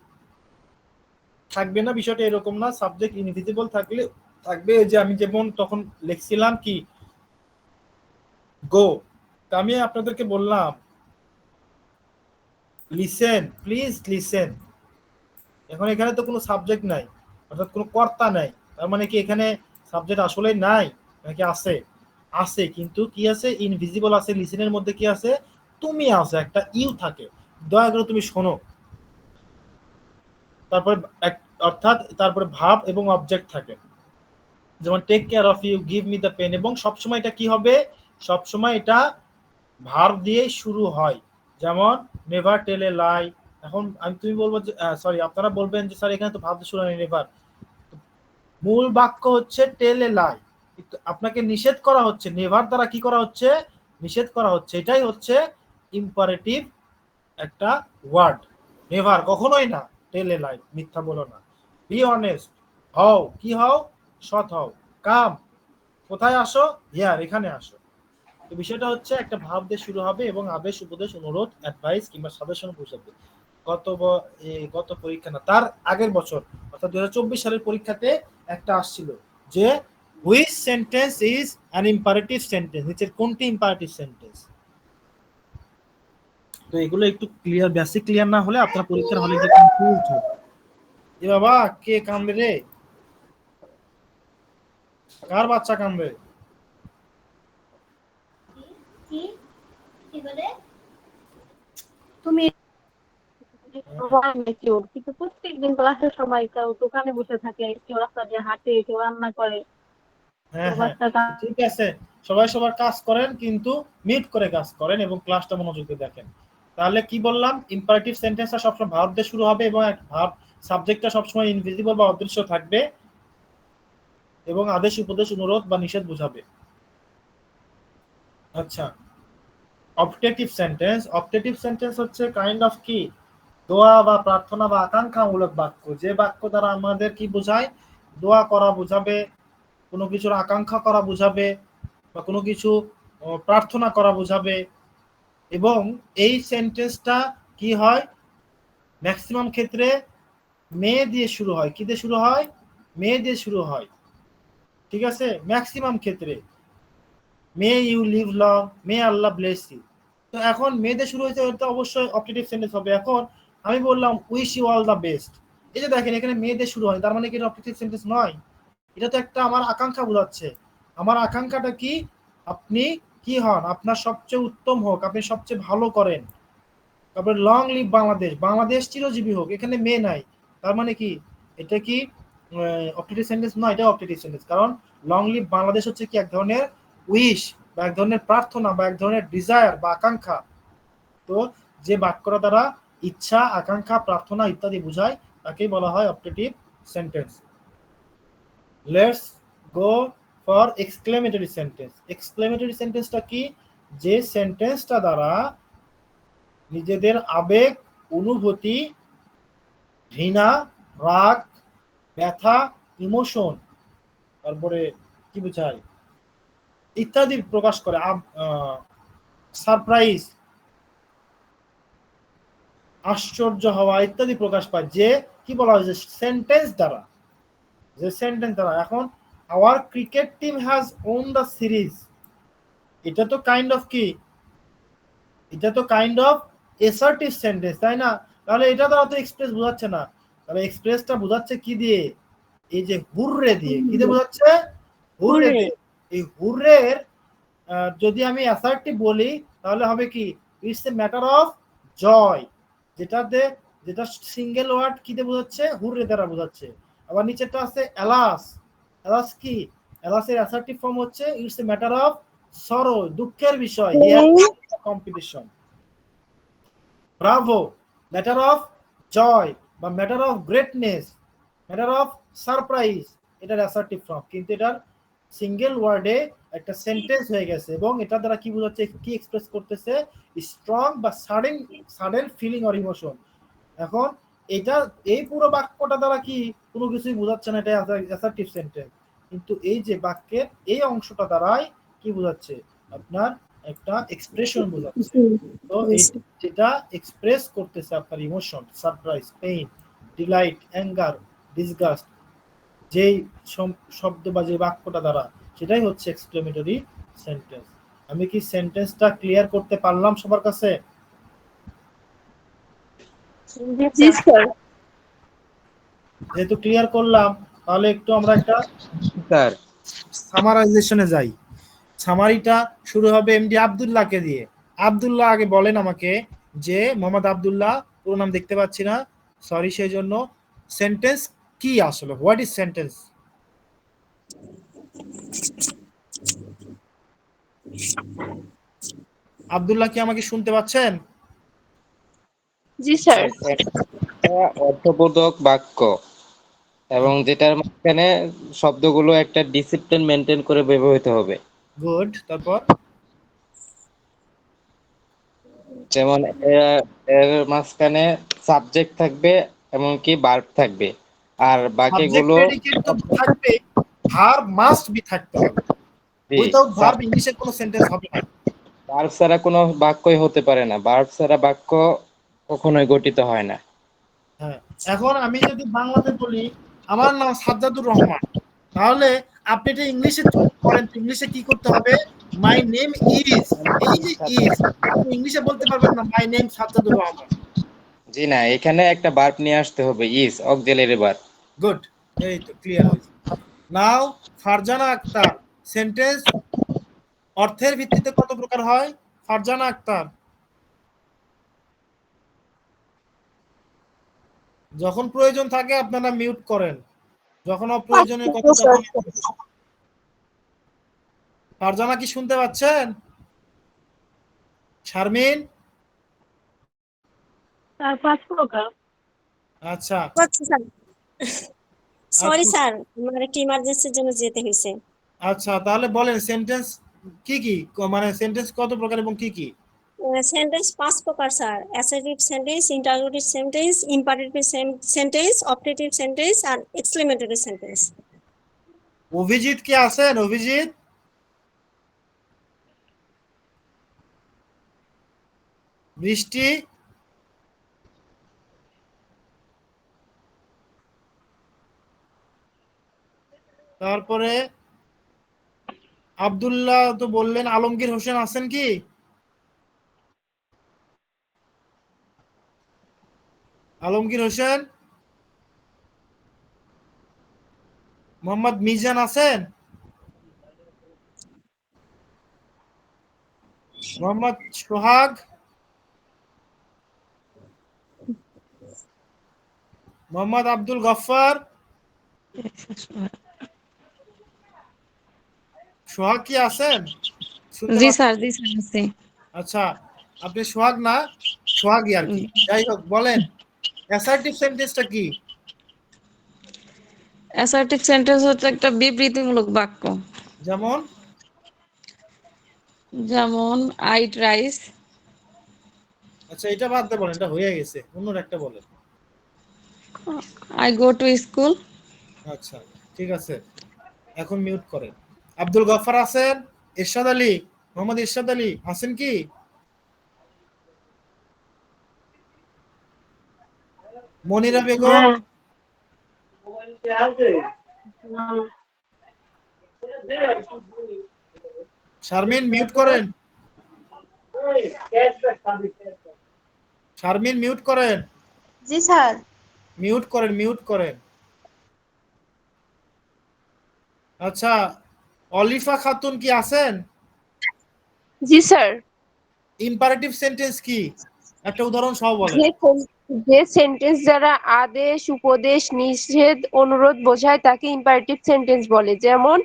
থাকবে না বিষয়টা এরকম না। সাবজেক্ট ইনভিজিবল থাকলে থাকবে। এই যে আমি যেমন তখন লিখছিলাম কি, গো, আমি আপনাদেরকে বললাম লিসেন, প্লিজ লিসেন। এখন এখানে তো কোনো সাবজেক্ট নাই, অর্থাৎ কোনো কর্তা নাই। তার মানে কি এখানে সাবজেক্ট আসলে নাই নাকি আছে? আছে, কিন্তু কি আছে, ইনভিজিবল আছে। লিসেনের মধ্যে কি আছে, তুমি আছে, একটা ইউ থাকে, দয়া করে তুমি শোনো। তারপরে অর্থাৎ তারপরে ভাব এবং অবজেক্ট থাকে, যেমন take care of you, give me the pen. এবং সবসময় এটা কি হবে, সবসময় এটা ভার্ব দিয়ে শুরু হয়। যেমন নেভার টেল এ লাই। এখন তুমি বলবো যে সরি, আপনারা বলবেন যে স্যার এখানে তো ভার্ব দিয়ে শুরু হয় নেভার। মূল বাক্য হচ্ছে টেল এ লাই, আপনাকে নিষেধ করা হচ্ছে, নেভার দ্বারা কি করা হচ্ছে, নিষেধ করা হচ্ছে। এটাই হচ্ছে ইম্পারেটিভ একটা ওয়ার্ড। নেভার, কখনোই না। টেল এ লাই, মিথ্যা বলো না। বি অনেস্ট, হও, কি হও, সৎ হও। কাম, কোথায় আসো, হিয়ার, এখানে আসো। তো বিষয়টা হচ্ছে একটা ভাব দিয়ে শুরু হবে এবং আদেশ, উপদেশ, অনুরোধ, অ্যাডভাইস কিংবা সাজেশন বোঝাবে। গত পরীক্ষা না, তার আগের বছর অর্থাৎ 2024 সালের পরীক্ষাতে একটা আসছিল যে which sentence is an imperative sentence, নিচের কোনটি ইম্পারেটিভ সেন্টেন্স। তো এগুলো একটু ক্লিয়ার, বেসিক ক্লিয়ার না হলে আপনার পরীক্ষার হলে গিয়ে কনফিউজ হবে। এ বাবা, কে কামড়ে রে, কার বাচ্চা কামড়ে? তুমি ম্যাচিওর, কিন্তু প্রত্যেকদিন ক্লাসের সময় কেউ দোকানে বসে থাকে, কেউ রাস্তা দিয়ে হাঁটে, কেউ রান্না করে। হ্যাঁ তো হ্যাঁ, বাচ্চাটা ঠিক আছে, সবাই সবার কাজ করেন, কিন্তু মিট করে কাজ করেন এবং ক্লাসটা মনোযোগ দিয়ে দেখেন। তাহলে কি বললাম, ইম্পারেটিভ সেন্টেন্সটা সবসময় ভার্ব দিয়ে শুরু হবে এবং ভার্ব সাবজেক্টটা সবসময় ইনভিজিবল বা অদৃশ্য থাকবে এবং আদেশ, উপদেশ, অনুরোধ বা নিষেধ বোঝাবে। আচ্ছা, অপটেটিভ সেন্টেন্স। অপটেটিভ সেন্টেন্স হচ্ছে কাইন্ড অফ কি, দোয়া বা প্রার্থনা বা আকাঙ্ক্ষামূলক বাক্য, যে বাক্য দ্বারা আমাদের কি বোঝায়, দোয়া করা বোঝাবে, কোনো কিছুর আকাঙ্ক্ষা করা বোঝাবে, বা কোনো কিছু প্রার্থনা করা বোঝাবে। এবং এই সেন্টেন্সটা কি হয়, ম্যাক্সিমাম ক্ষেত্রে মে দিয়ে শুরু হয়। কি দিয়ে শুরু হয়, মে দিয়ে শুরু হয়, ঠিক আছে, ম্যাক্সিমাম ক্ষেত্রে। May you live long, may Allah bless you. তো এখন মে দিয়ে শুরু হয়েছে, এটা অবশ্যই অপটেটিভ সেন্টেন্স হবে। এখন আমি বললাম wish you all the best, এই যে দেখেন এখানে মেয়েদের শুরু হয়, তার মানে কি এটা অবজেক্টিভ সেন্টেন্স নয়? এটা তো একটা আমার আকাঙ্ক্ষা বোঝাচ্ছে। আমার আকাঙ্ক্ষাটা কি? আপনি কি হন, আপনার সবচেয়ে উত্তম হোক, আপনি সবচেয়ে ভালো করেন। তারপরে লং লিভ বাংলাদেশ, বাংলাদেশ চিরজীবী হোক, এখানে মেয়ে নাই, তার মানে কি এটা কি অবজেক্টিভ সেন্টেন্স নয়? এটা অবজেক্টিভ সেন্টেন্স, কারণ লং লিভ বাংলাদেশ হচ্ছে কি এক ধরনের উইশ বা এক ধরনের প্রার্থনা বা এক ধরনের ডিজায়ার বা আকাঙ্ক্ষা। তো যে বাক্যটা দ্বারা ইচ্ছা, আকাঙ্ক্ষা, প্রার্থনা ইত্যাদি বোঝায় তাকেই বলা হয় objective sentence. Let's go for exclamatory sentence. Exclamatory সেন্টেন্সটা কি? যে সেন্টেন্সটা দ্বারা নিজেদের আবেগ, অনুভূতি, ঘৃণা, রাগ, ব্যথা, ইমোশন, তারপরে কি বোঝায় ইত্যাদি প্রকাশ করে, সারপ্রাইজ, আশ্চর্য হওয়া ইত্যাদি প্রকাশ পায়, যে কি বলা হয় যে সেন্টেন্স দ্বারা, যে সেন্টেন্স দ্বারা। এখন hour cricket team has won the series, এটা তো কাইন্ড অফ কি, এটা তো কাইন্ড অফ এসার্টিভ সেন্টেন্স, তাই না? তাহলে এটা দ্বারা তো এক্সপ্রেস বোঝাচ্ছে না, তাহলে এক্সপ্রেসটা বোঝাচ্ছে কি দিয়ে? এই যে হুররে দিয়ে। কি দিয়ে বোঝাচ্ছে? Hurray hurray. দিয়ে। এই হুররের যদি আমি অ্যাসার্টিভ বলি তাহলে হবে কি, it's a matter of joy, যেটাতে, যেটা সিঙ্গেল ওয়ার্ড কি দিয়ে বোঝাচ্ছে? হুররে দ্বারা বোঝাচ্ছে। আবার নিচেরটা আছে অ্যালাস। অ্যালাস কি? অ্যালাসের অ্যাসার্টিভ ফর্ম হচ্ছে it's a matter of sorrow, দুঃখের বিষয়, competition. Bravo, matter of joy বা matter of greatness, matter of surprise, এটার অ্যাসার্টিভ ফর্ম, কিন্তু এটার সিঙ্গেল ওয়ার্ডে একটা সেন্টেন্স হয়ে গেছে এবং এটা দ্বারা কি বোঝাচ্ছে, কি এক্সপ্রেস করতেছে? স্ট্রং বা sudden, sudden feeling or emotion. এখন এটা, এই পুরো বাক্যটা দ্বারা কি কোনো কিছুই বোঝাচ্ছে না, এটা অ্যাসার্টিভ সেন্টেন্স, কিন্তু এই যে বাক্যের এই অংশটা দ্বারাই কি বোঝাচ্ছে? আপনার একটা এক্সপ্রেশন বোঝাচ্ছে। তো এই যেটা এক্সপ্রেস করতেছে আপনার emotion, surprise, pain, delight, anger, disgust, যেই শব্দ বা যে বাক্যটা দ্বারা, সেটাই হচ্ছে এক্সক্লেমেটরি সেন্টেন্স। আমি কি সেন্টেন্সটা ক্লিয়ার করতে পারলাম সবার কাছে? জি স্যার। যেহেতু ক্লিয়ার করলাম, তাহলে একটু আমরা একটা স্যার সামারাইজেশনে যাই। সামারিটা শুরু হবে এমডি আব্দুল্লাহকে দিয়ে। আব্দুল্লাহ আগে বলেন আমাকে যে মোহাম্মদ আব্দুল্লাহ, পুরো নাম দেখতে পাচ্ছি না, সরি সেই জন্য, সেন্টেন্স কি আসলে, হোয়াট ইজ সেন্টেন্স? আব্দুল্লাহ কি আমাকে শুনতে পাচ্ছেন? জি স্যার। একটা অর্থবোধক বাক্য এবং যেটার মাঝখানে শব্দগুলো একটা ডিসিপ্লিন মেনটেন করে ব্যবহৃত হবে। গুড, তারপর? যেমন এর মাঝখানে সাবজেক্ট থাকবে, এমনকি ভার্ব থাকবে, আর সাবজেক্ট বাকিগুলো প্রেডিকেট তো থাকবে, ভার্ব মাস্ট বি থাকতে হবে, উইদাউট ভার্ব ইংলিশে কোনো সেন্টেন্স হবে না। ভার্ব ছাড়া কোনো বাক্যই হতে পারে না, ভার্ব ছাড়া বাক্য কখনোই গঠিত হয় না। হ্যাঁ, এখন আমি যদি বাংলাতে বলি আমার নাম সাজ্জাদুর রহমান, তাহলে আপনি এটা ইংলিশে করেন, ইংলিশে কি করতে হবে? মাই নেম ইজ, এই যে ইজ, আপনি ইংলিশে বলতে পারবেন না মাই নেম সাজ্জাদুর রহমান। জি না, এখানে একটা ভার্ব নিয়ে আসতে হবে, ইজ অক্সিলারি ভার্ব। গুড, এই তো ক্লিয়ার হয়েছে। নাও ফারজানা আক্তার, সেন্টেন্স অর্থের ভিত্তিতে কত প্রকার হয়? ফারজানা আক্তার, যখন প্রয়োজন থাকে আপনারা মিউট করেন, যখন অপ্রয়োজনীয় কথা তখন। ফারজানা কি শুনতে পাচ্ছেন? শারমিন? তার 5 প্রকার। আচ্ছা, সরি স্যার, আমার একটা ইমার্জেন্সির জন্য যেতে হয়েছে। আচ্ছা তাহলে বলেন সেন্টেন্স কি কি, মানে সেন্টেন্স কত প্রকার এবং কি কি? সেন্টেন্স 5 প্রকার sir: assertive sentence, interrogative sentence, imperative sentence, objective sentence আর এক্সক্লেমেটরি সেন্টেন্স। অভিজিৎ কি আছেন? অভিজিৎ? বৃষ্টি? তারপরে আব্দুল্লাহ তো বললেন, আলমগীর হোসেন আছেন কি? আলমগীর হোসেন, মোহাম্মদ মিজান আছেন, মোহাম্মদ সোহাগ, মোহাম্মদ আব্দুল গফফার। সোহাগ কি আছেন? শুনতে জি পাচ্ছেন? স্যার, জি স্যার আছে। আচ্ছা, আপনি সোহাগ না, সোহাগই আর কি। যাই হোক, বলেন অ্যাসার্টিভ সেন্টেন্সটা কি? অ্যাসার্টিভ সেন্টেন্স হচ্ছে একটা বিবৃতিমূলক বাক্য। যেমন যেমন আই রাইস, আচ্ছা, এটা বাদ দিয়ে বলেন, এটা হয়ে গেছে, অন্য একটা বলেন। I go to school. আচ্ছা, ঠিক আছে, এখন মিউট করেন। আব্দুল গফফার আছেন? ইরশাদ আলী, মোহাম্মদ ইরশাদ আলী আছেন কি? মনিরা বেগম, হ্যাঁ। শারমিন মিউট করেন, শারমিন মিউট করেন, জি স্যার। মিউট করেন, মিউট করেন। আচ্ছা, অলিফা খাতুন কি আছেন? জি স্যার। ইম্পারেটিভ সেন্টেন্স কি? একটা উদাহরণ সহ বলেন। যে সেন্টেন্স দ্বারা আদেশ, উপদেশ, নিষেধ, অনুরোধ বোঝায় তাকে ইম্পারেটিভ সেন্টেন্স বলে। যেমন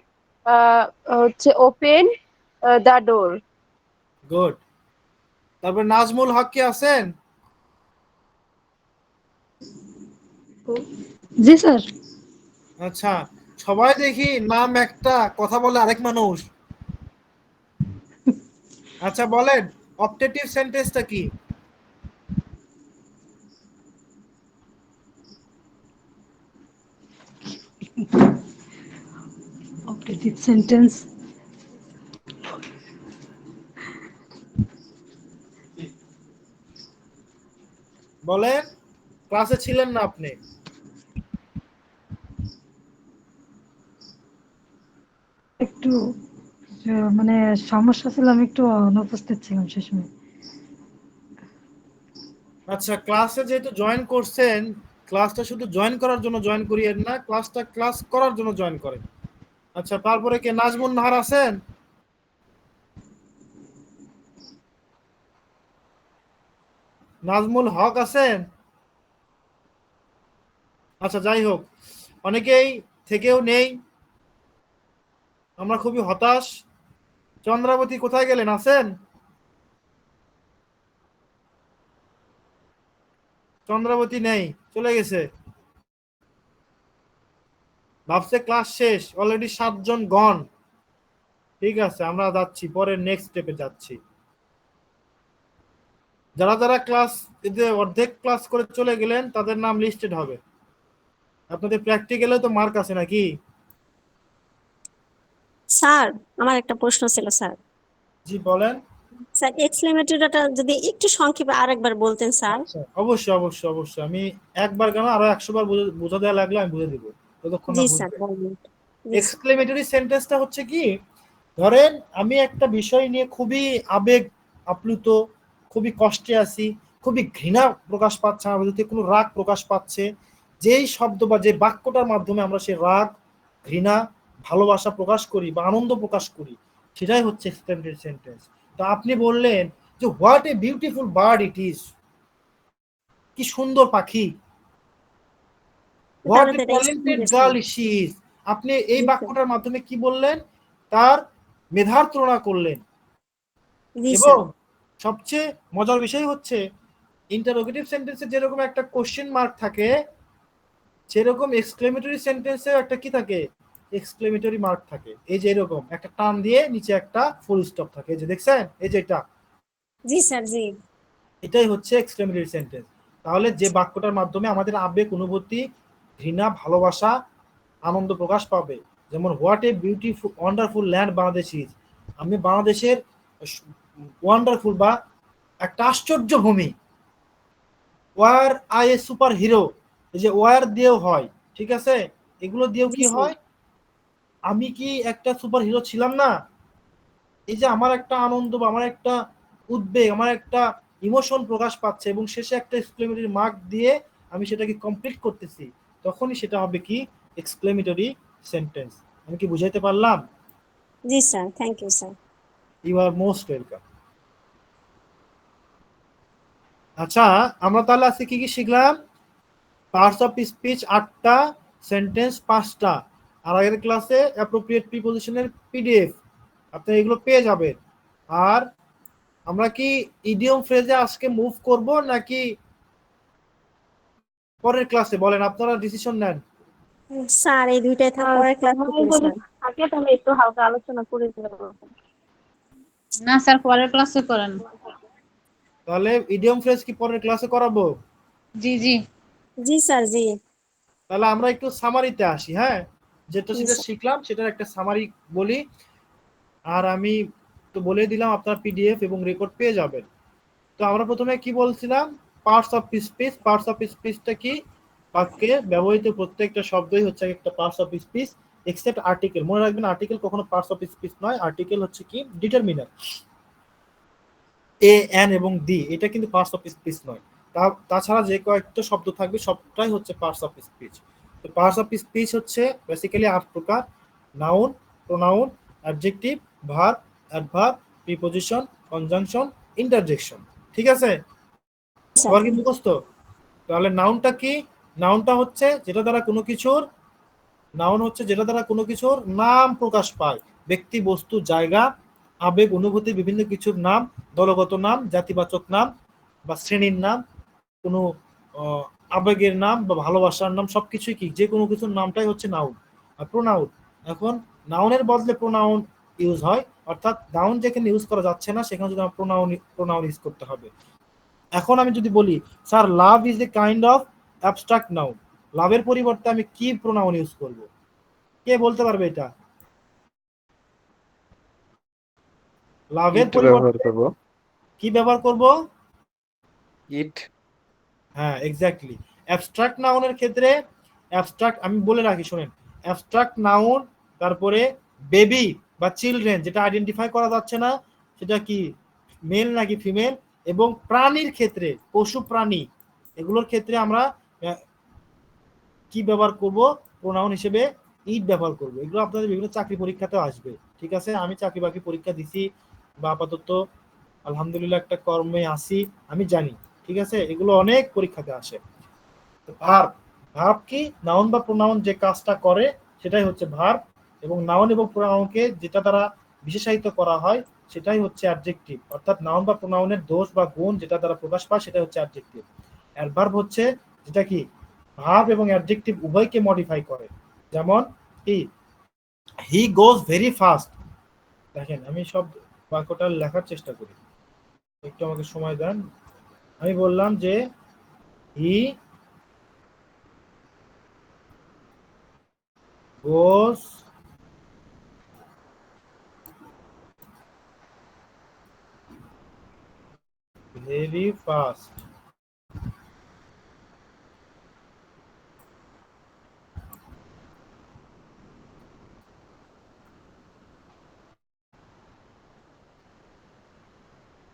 হচ্ছে ওপেন দ্য ডোর। গুড। তারপর নাজমুল হক কি আছেন? জি স্যার। আচ্ছা, সবাই দেখি নাম একটা, কথা বলে আরেক মানুষ। আচ্ছা বলেন, অপটেটিভ সেন্টেন্সটা কি? অপটেটিভ সেন্টেন্স বলেন, ক্লাসে ছিলেন না আপনি। একটু মানে সমস্যা ছিল, আমি একটু অনুপস্থিত ছিলাম সে সময়। আচ্ছা, ক্লাসে যেহেতু জয়েন করছেন, ক্লাসটা শুধু জয়েন করার জন্য জয়েন করিয়েন না, ক্লাসটা ক্লাস করার জন্য জয়েন করেন। আচ্ছা, তারপরে কে নাজমুন নাহার আছেন? নাজমুল হক আছেন? আচ্ছা, যাই হোক, অনেকেই থেকেও নেই, আমরা খুবই হতাশ। চন্দ্রাবতী কোথায় গেলেন, আছেন? চন্দ্রাবতী নেই, চলে গেছে, ভাবছে ক্লাস শেষ, অলরেডি 7 জন গন। ঠিক আছে, আমরা যাচ্ছি, পরের নেক্সট স্টেপে যাচ্ছি। যারা যারা ক্লাস অর্ধেক ক্লাস করে চলে গেলেন তাদের নাম লিস্টেড হবে। আপনাদের প্র্যাকটিক্যালে তো মার্ক আছে নাকি? স্যার, আমার একটা প্রশ্ন ছিল স্যার। জি বলেন। স্যার, এক্সক্লেমেটরিটা যদি একটু সংক্ষেপে আরেকবার বলতেন স্যার। আচ্ছা, অবশ্যই অবশ্যই অবশ্যই, আমি একবার কেন আরো 100 বার বোঝা দেওয়া লাগলে আমি বুঝে দিব, ততক্ষণ না জি স্যার, বুঝবেন। বলুন। জি স্যার। এক্সক্লেমেটরি সেন্টেন্সটা হচ্ছে কি, ধরেন আমি একটা বিষয় নিয়ে খুবই আবেগ আপ্লুত, খুবই কষ্টে আছি, খুবই ঘৃণা প্রকাশ পাচ্ছে, আমার ভিতরে কোনো রাগ প্রকাশ পাচ্ছে, যেই শব্দ বা যে বাক্যটার মাধ্যমে আমরা সেই রাগ, ঘৃণা, ভালোবাসা প্রকাশ করি বা আনন্দ প্রকাশ করি, সেটাই হচ্ছে এক্সক্লেমেটরি সেন্টেন্স। তো আপনি বললেন যে what a beautiful bird it is, কি সুন্দর পাখি, হোয়াট তাহলে এ তো এটা talented exclamatory girl sentence. She is. আপনি এই জি স্যার। বাক্যটার মাধ্যমে কি বললেন? তার মেধার তুলনা করলেন। জি এবং স্যার। সবচেয়ে মজার বিষয় হচ্ছে, ইন্টারোগেটিভ সেন্টেন্সে যেরকম একটা কোশ্চেন মার্ক থাকে, সেরকম এক্সক্লেমেটরি সেন্টেন্সে একটা কি থাকে, এক্সক্লেমেটরি মার্ক থাকে। এই যে এরকম একটা টান দিয়ে নিচে একটা ফুল স্টপ থাকে, এই যে দেখছেন, এই যে এটা, জি স্যার। জি। এটাই হচ্ছে এক্সক্লেমেটরি সেন্টেন্স। তাহলে যে বাক্যটার মাধ্যমে আমাদের আবেগ, অনুভূতি, ঘৃণা, ভালোবাসা, আনন্দ প্রকাশ পাবে। যেমন what a beautiful wonderful land Bangladesh is, আমি বাংলাদেশের ওয়ান্ডারফুল বা একটা আশ্চর্য ভূমি। Were I a super hero, এই যে ওয়ার দিয়েও হয়, ঠিক আছে, এগুলো দিয়েও জি কি স্যার। হয়, আমি কি একটা সুপার হিরো ছিলাম না? এই যে আমার একটা আনন্দ বা আমার একটা উদ্বেগ, আমার একটা ইমোশন প্রকাশ পাচ্ছে, এবং শেষে একটা এক্সক্লেমেটরি মার্ক দিয়ে আমি সেটাকে কমপ্লিট করতেছি, তখনই সেটা হবে কি এক্সক্লেমেটরি সেন্টেন্স। আমি কি বুঝাইতে পারলাম? জি sir, thank you sir. You are most welcome. আচ্ছা, আমরা তাহলে আজকে কি কি শিখলাম? পার্টস অফ স্পিচ 8টা, সেন্টেন্স 5টা, আর আগের ক্লাসে অ্যাপ্রোপ্রিয়েট প্রিপজিশনের পিডিএফ আপনারা এগুলো পেয়ে যাবেন। আর আমরা কি ইডিয়ম ফ্রেজে আজকে মুভ করব নাকি পরের ক্লাসে? বলেন, আপনারা ডিসিশন নেন। স্যার এই দুইটাই থাক, পরের ক্লাসে আমি করি বলি স্যার। আগে তাহলে একটু হালকা আলোচনা করে দেবো। না স্যার, পরের ক্লাসে করেন। তাহলে ইডিয়ম ফ্রেজ কি পরের ক্লাসে করাবো? জি জি। জি স্যার, জি। তাহলে আমরা একটু সামারিতে আসি। হ্যাঁ, যেটা জি সেটা স্যার। শিখলাম সেটার একটা সামারি বলি। আর আমি তো বলে দিলাম আপনার পিডিএফ এবং রেকর্ড পেয়ে যাবেন। তো আমরা প্রথমে কি বলছিলাম? Parts of speech. Parts of স্পিচটা কি? বাক্যে ব্যবহৃত প্রত্যেকটা শব্দই হচ্ছে একটা parts of speech, except article. মনে রাখবেন, আর্টিকেল কখনো পার্টস অফ স্পিচ নয়। আর্টিকেল হচ্ছে কি ডিটারমিনার, এ, এন এবং দি, এটা কিন্তু পার্টস অফ স্পিচ নয়। তাছাড়া যে কয়েকটা শব্দ থাকবে সবটাই হচ্ছে পার্টস অফ স্পিচ। তো পার্টস অফ স্পিচ হচ্ছে বেসিক্যালি 8 প্রকার: noun, pronoun, adjective, verb, adverb, preposition, conjunction, interjection. ঠিক আছে? সবার কি মুখস্থ? তাহলে নাউনটা কি? নাউনটা হচ্ছে যেটা দ্বারা কোনো কিছুর, নাউন হচ্ছে যেটা দ্বারা কোনো কিছুর নাম প্রকাশ পায়। ব্যক্তি, বস্তু, জায়গা, আবেগ, অনুভূতি, বিভিন্ন কিছুর নাম, দলগত নাম, জাতিবাচক নাম বা শ্রেণীর নাম, কোনো আবেগের নাম বা ভালোবাসার নাম, সবকিছুই কি যে কোনো কিছুর নামটাই হচ্ছে নাউন। আর প্রোনাউন, এখন নাউনের বদলে প্রোনাউন ইউজ হয়, অর্থাৎ নাউন যেখানে ইউজ করা যাচ্ছে না সেখানে যদি আমার প্রোনাউন ইউজ করতে হবে। এখন আমি যদি বলি sir love is a kind of abstract noun, লাভের পরিবর্তে আমি কি প্রোনাউন ইউজ করব? কে বলতে পারবে এটা? লাভের পরিবর্তে কি ব্যবহার করব? ইট। হ্যাঁ, এক্স্যাক্টলি। অ্যাবস্ট্রাক্ট নাউনের ক্ষেত্রে অ্যাবস্ট্রাক্ট আমি বলে রাখি, শুনেন। অ্যাবস্ট্রাক্ট নাউন, তারপরে বেবি বা চিলড্রেন, যেটা আইডেন্টিফাই করা যাচ্ছে না সেটা কি মেল নাকি ফিমেল, এবং প্রাণীর ক্ষেত্রে পশু প্রাণী এগুলোর ক্ষেত্রে আমরা কি ব্যবহার করব? প্রোনাউন হিসেবে ইট ব্যবহার করব। এগুলো আপনাদের বিভিন্ন চাকরি পরীক্ষাতেও আসবে। ঠিক আছে? আমি চাকরি বাকরি পরীক্ষা দিছি বা আপাতত আলহামদুলিল্লাহ একটা কর্মে আসি, আমি জানি। ঠিক আছে? এগুলো অনেক পরীক্ষাতে আসে। ভার্ব, ভার্ব কি? নাউন বা প্রোনাউন যে কাজটা করে সেটাই হচ্ছে ভার্ব, এবং নাউন এবং প্রোনাউনকে যেটা দ্বারা বিশেষায়িত করা হয় সেটাই হচ্ছে অ্যাডজেক্টিভ। অর্থাৎ নাউন বা প্রোনাউনের দোষ বা গুণ যেটা দ্বারা প্রকাশ পায় সেটা হচ্ছে অ্যাডজেক্টিভ। অ্যাডভার্ব হচ্ছে যেটা কি ভার্ব এবং অ্যাডজেক্টিভ উভয়কে মডিফাই করে। যেমন কি, হি গোজ ভেরি ফাস্ট। দেখেন, আমি সব বাক্যটা লেখার চেষ্টা করি, একটু আমাকে সময় দেন। আমি বললাম যে হি goes very fast.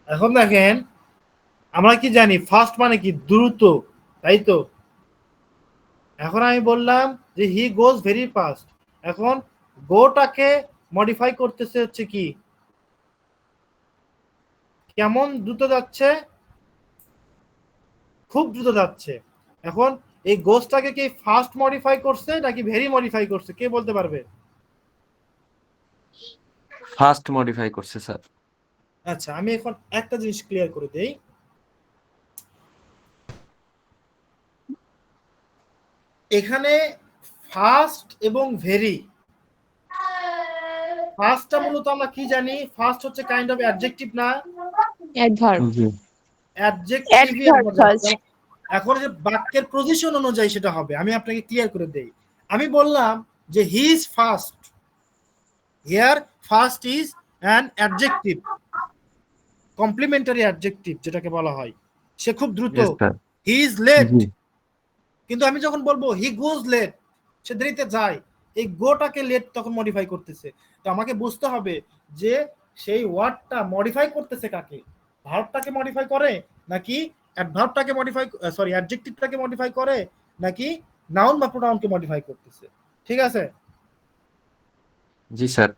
এখন দেখেন, আমরা কি জানি ফাস্ট মানে কি? দ্রুত, তাই তো? এখন আমি বললাম যে হি গোজ ভেরি ফাস্ট। এখন গোটাকে মডিফাই করতেছে হচ্ছে কি, কেমন দ্রুত যাচ্ছে? খুব দ্রুত যাচ্ছে। এখন এই গোজটাকে কি ফাস্ট মডিফাই করছে নাকি ভেরি মডিফাই করছে? কে বলতে পারবে? ফাস্ট মডিফাই করছে স্যার। আচ্ছা, আমি এখন একটা জিনিস ক্লিয়ার করে দেই। এখানে ফাস্ট এবং ভেরি, ফাস্টটা মূলত আমরা কি জানি? ফাস্ট হচ্ছে কাইন্ড অফ অ্যাডজেক্টিভ না? অ্যাডভার্ব। অ্যাডজেক্টিভই আমরা জানি। এখন যে বাক্যের পজিশন অনুযায়ী সেটা হবে। আমি আপনাকে ক্লিয়ার করে দেই। আমি বললাম যে he is fast, here fast is an adjective, complementary adjective যেটাকে বলা হয়। সে খুব দ্রুত। He is late. কিন্তু আমি যখন বলবো হি গোজ লেট, সে দেরিতে যায়, এই গোটাকে লেট তখন মডিফাই করতেছে। তো আমাকে বুঝতে হবে যে সেই ওয়ার্ডটা মডিফাই করতেছে কাকে? ভার্বটাকে মডিফাই করে নাকি অ্যাডভার্বটাকে মডিফাই, সরি অ্যাডজেক্টিভটাকে মডিফাই করে নাকি নাউন বা প্রোনাউনকে মডিফাই করতেছে? ঠিক আছে, জি স্যার।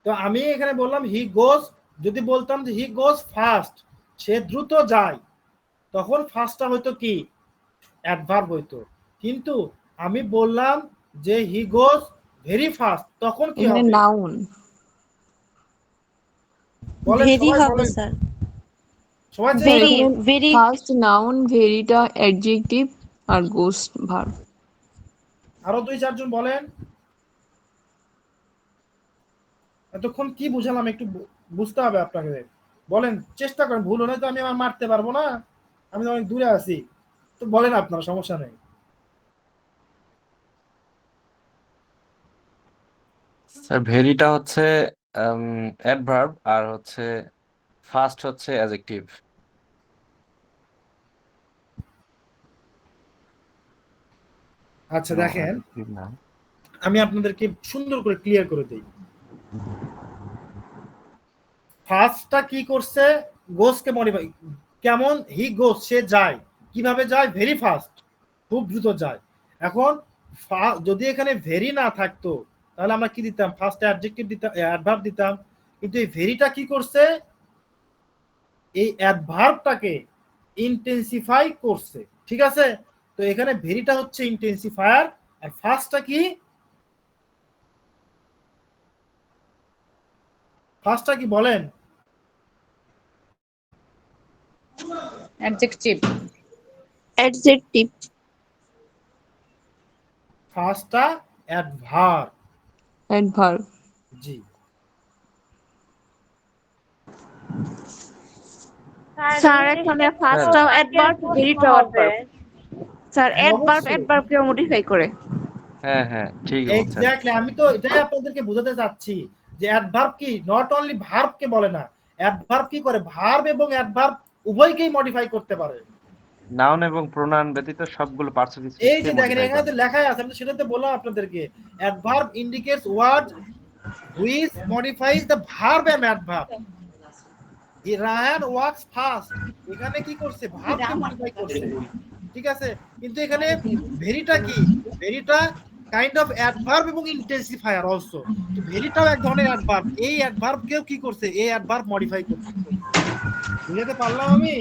তো আমি এখানে বললাম হি গোজ, যদি বলতাম যে হি গোজ ফাস্ট, সে দ্রুত যায়, তখন ফাস্টটা হয়তো কি অ্যাডভার্ব হইতো। কিন্তু আমি বললাম যে হি গোজ ভেরি ফাস্ট, তখন কি এখানে হবে? নাউন। বলেন ভেরি সবাই, হবে বলেন স্যার। সবাই চেষ্টা ভেরি করুন। ভেরি ফার্স্ট নাউন, ভেরিটা অ্যাডজেক্টিভ, আর গোস ভার্ব। আরো 2-4 জন বলেন। এতক্ষণ কি বুঝালাম একটু বুঝতে হবে আপনাকে। বলেন, চেষ্টা করেন, ভুল হলে তো আমি আমার মারতে পারবো না, আমি তো অনেক দূরে আছি। তো বলেন আপনারা, সমস্যা নেই। স্যার ভেরিটা হচ্ছে অ্যাডভার্ব, আর হচ্ছে ফার্স্ট হচ্ছে অ্যাডজেক্টিভ। আচ্ছা নো দেখেন, অ্যাডজেক্টিভ না। আমি আপনাদেরকে সুন্দর করে ক্লিয়ার করে দিই। ফার্স্টটা কি করছে? গোসকে মডিফাই, কেমন? হি গোস, সে যায়, কিভাবে যায়? ভেরি ফাস্ট, খুব দ্রুত যায়। এখন যদি এখানে ভেরি না থাকতো তাহলে আমরা কি দিতাম? ফার্স্ট অ্যাডজেক্টিভ দিতাম, অ্যাডভার্ব দিতাম। কিন্তু এই ভেরিটা কি করছে? এই অ্যাডভার্বটাকে ইন্টেন্সিফাই করছে। ঠিক আছে, তো এখানে ভেরিটা হচ্ছে ইন্টেন্সিফায়ার, আর ফার্স্টটা কি? ফার্স্টটা কি বলেন? অ্যাডজেক্টিভ। অ্যাডজেক্টিভ। ফার্স্টটা অ্যাডভার্ব। অ্যাডভার্ব। জি, স্যার এখানে ফার্স্টটাও অ্যাডভার্ব, ভেরিটাও অ্যাডভার্ব। স্যার অ্যাডভার্ব অবশ্যই। অ্যাডভার্বকে মডিফাই করে। হ্যাঁ হ্যাঁ, ঠিক বলছেন। এক্স্যাক্টলি, আমি তো এটাই আপনাদেরকে বোঝাতে চাচ্ছি যে অ্যাডভার্ব কি নট অনলি ভার্বকে বলে না, অ্যাডভার্ব কি করে? ভার্ব এবং অ্যাডভার্ব উভয়কেই মডিফাই করতে পারে। নাউন এবং প্রোনাউন ব্যতীত সবগুলো পার্টস অফ এই স্পিচকে যে দেখেন মডিফাই এখানে করে। তো লেখাই আছে, আমি তো সেটাতে বললাম আপনাদেরকে, adverb indicates word which modifies the verb and adverb. Ryan works fast, এখানে কি করছে? ভার্বকে মডিফাই করছে। ঠিক আছে, কিন্তু এখানে ভেরিটা কি? ভেরিটা কাইন্ড অফ অ্যাডভার্ব এবং ইন্টেন্সিফায়ার অলসো। তো ভেরিটাও এক ধরনের অ্যাডভার্ব, এই অ্যাডভার্বকেও কি করছে? এই অ্যাডভার্ব মডিফাই করছে। বুঝাতে পারলাম আমি?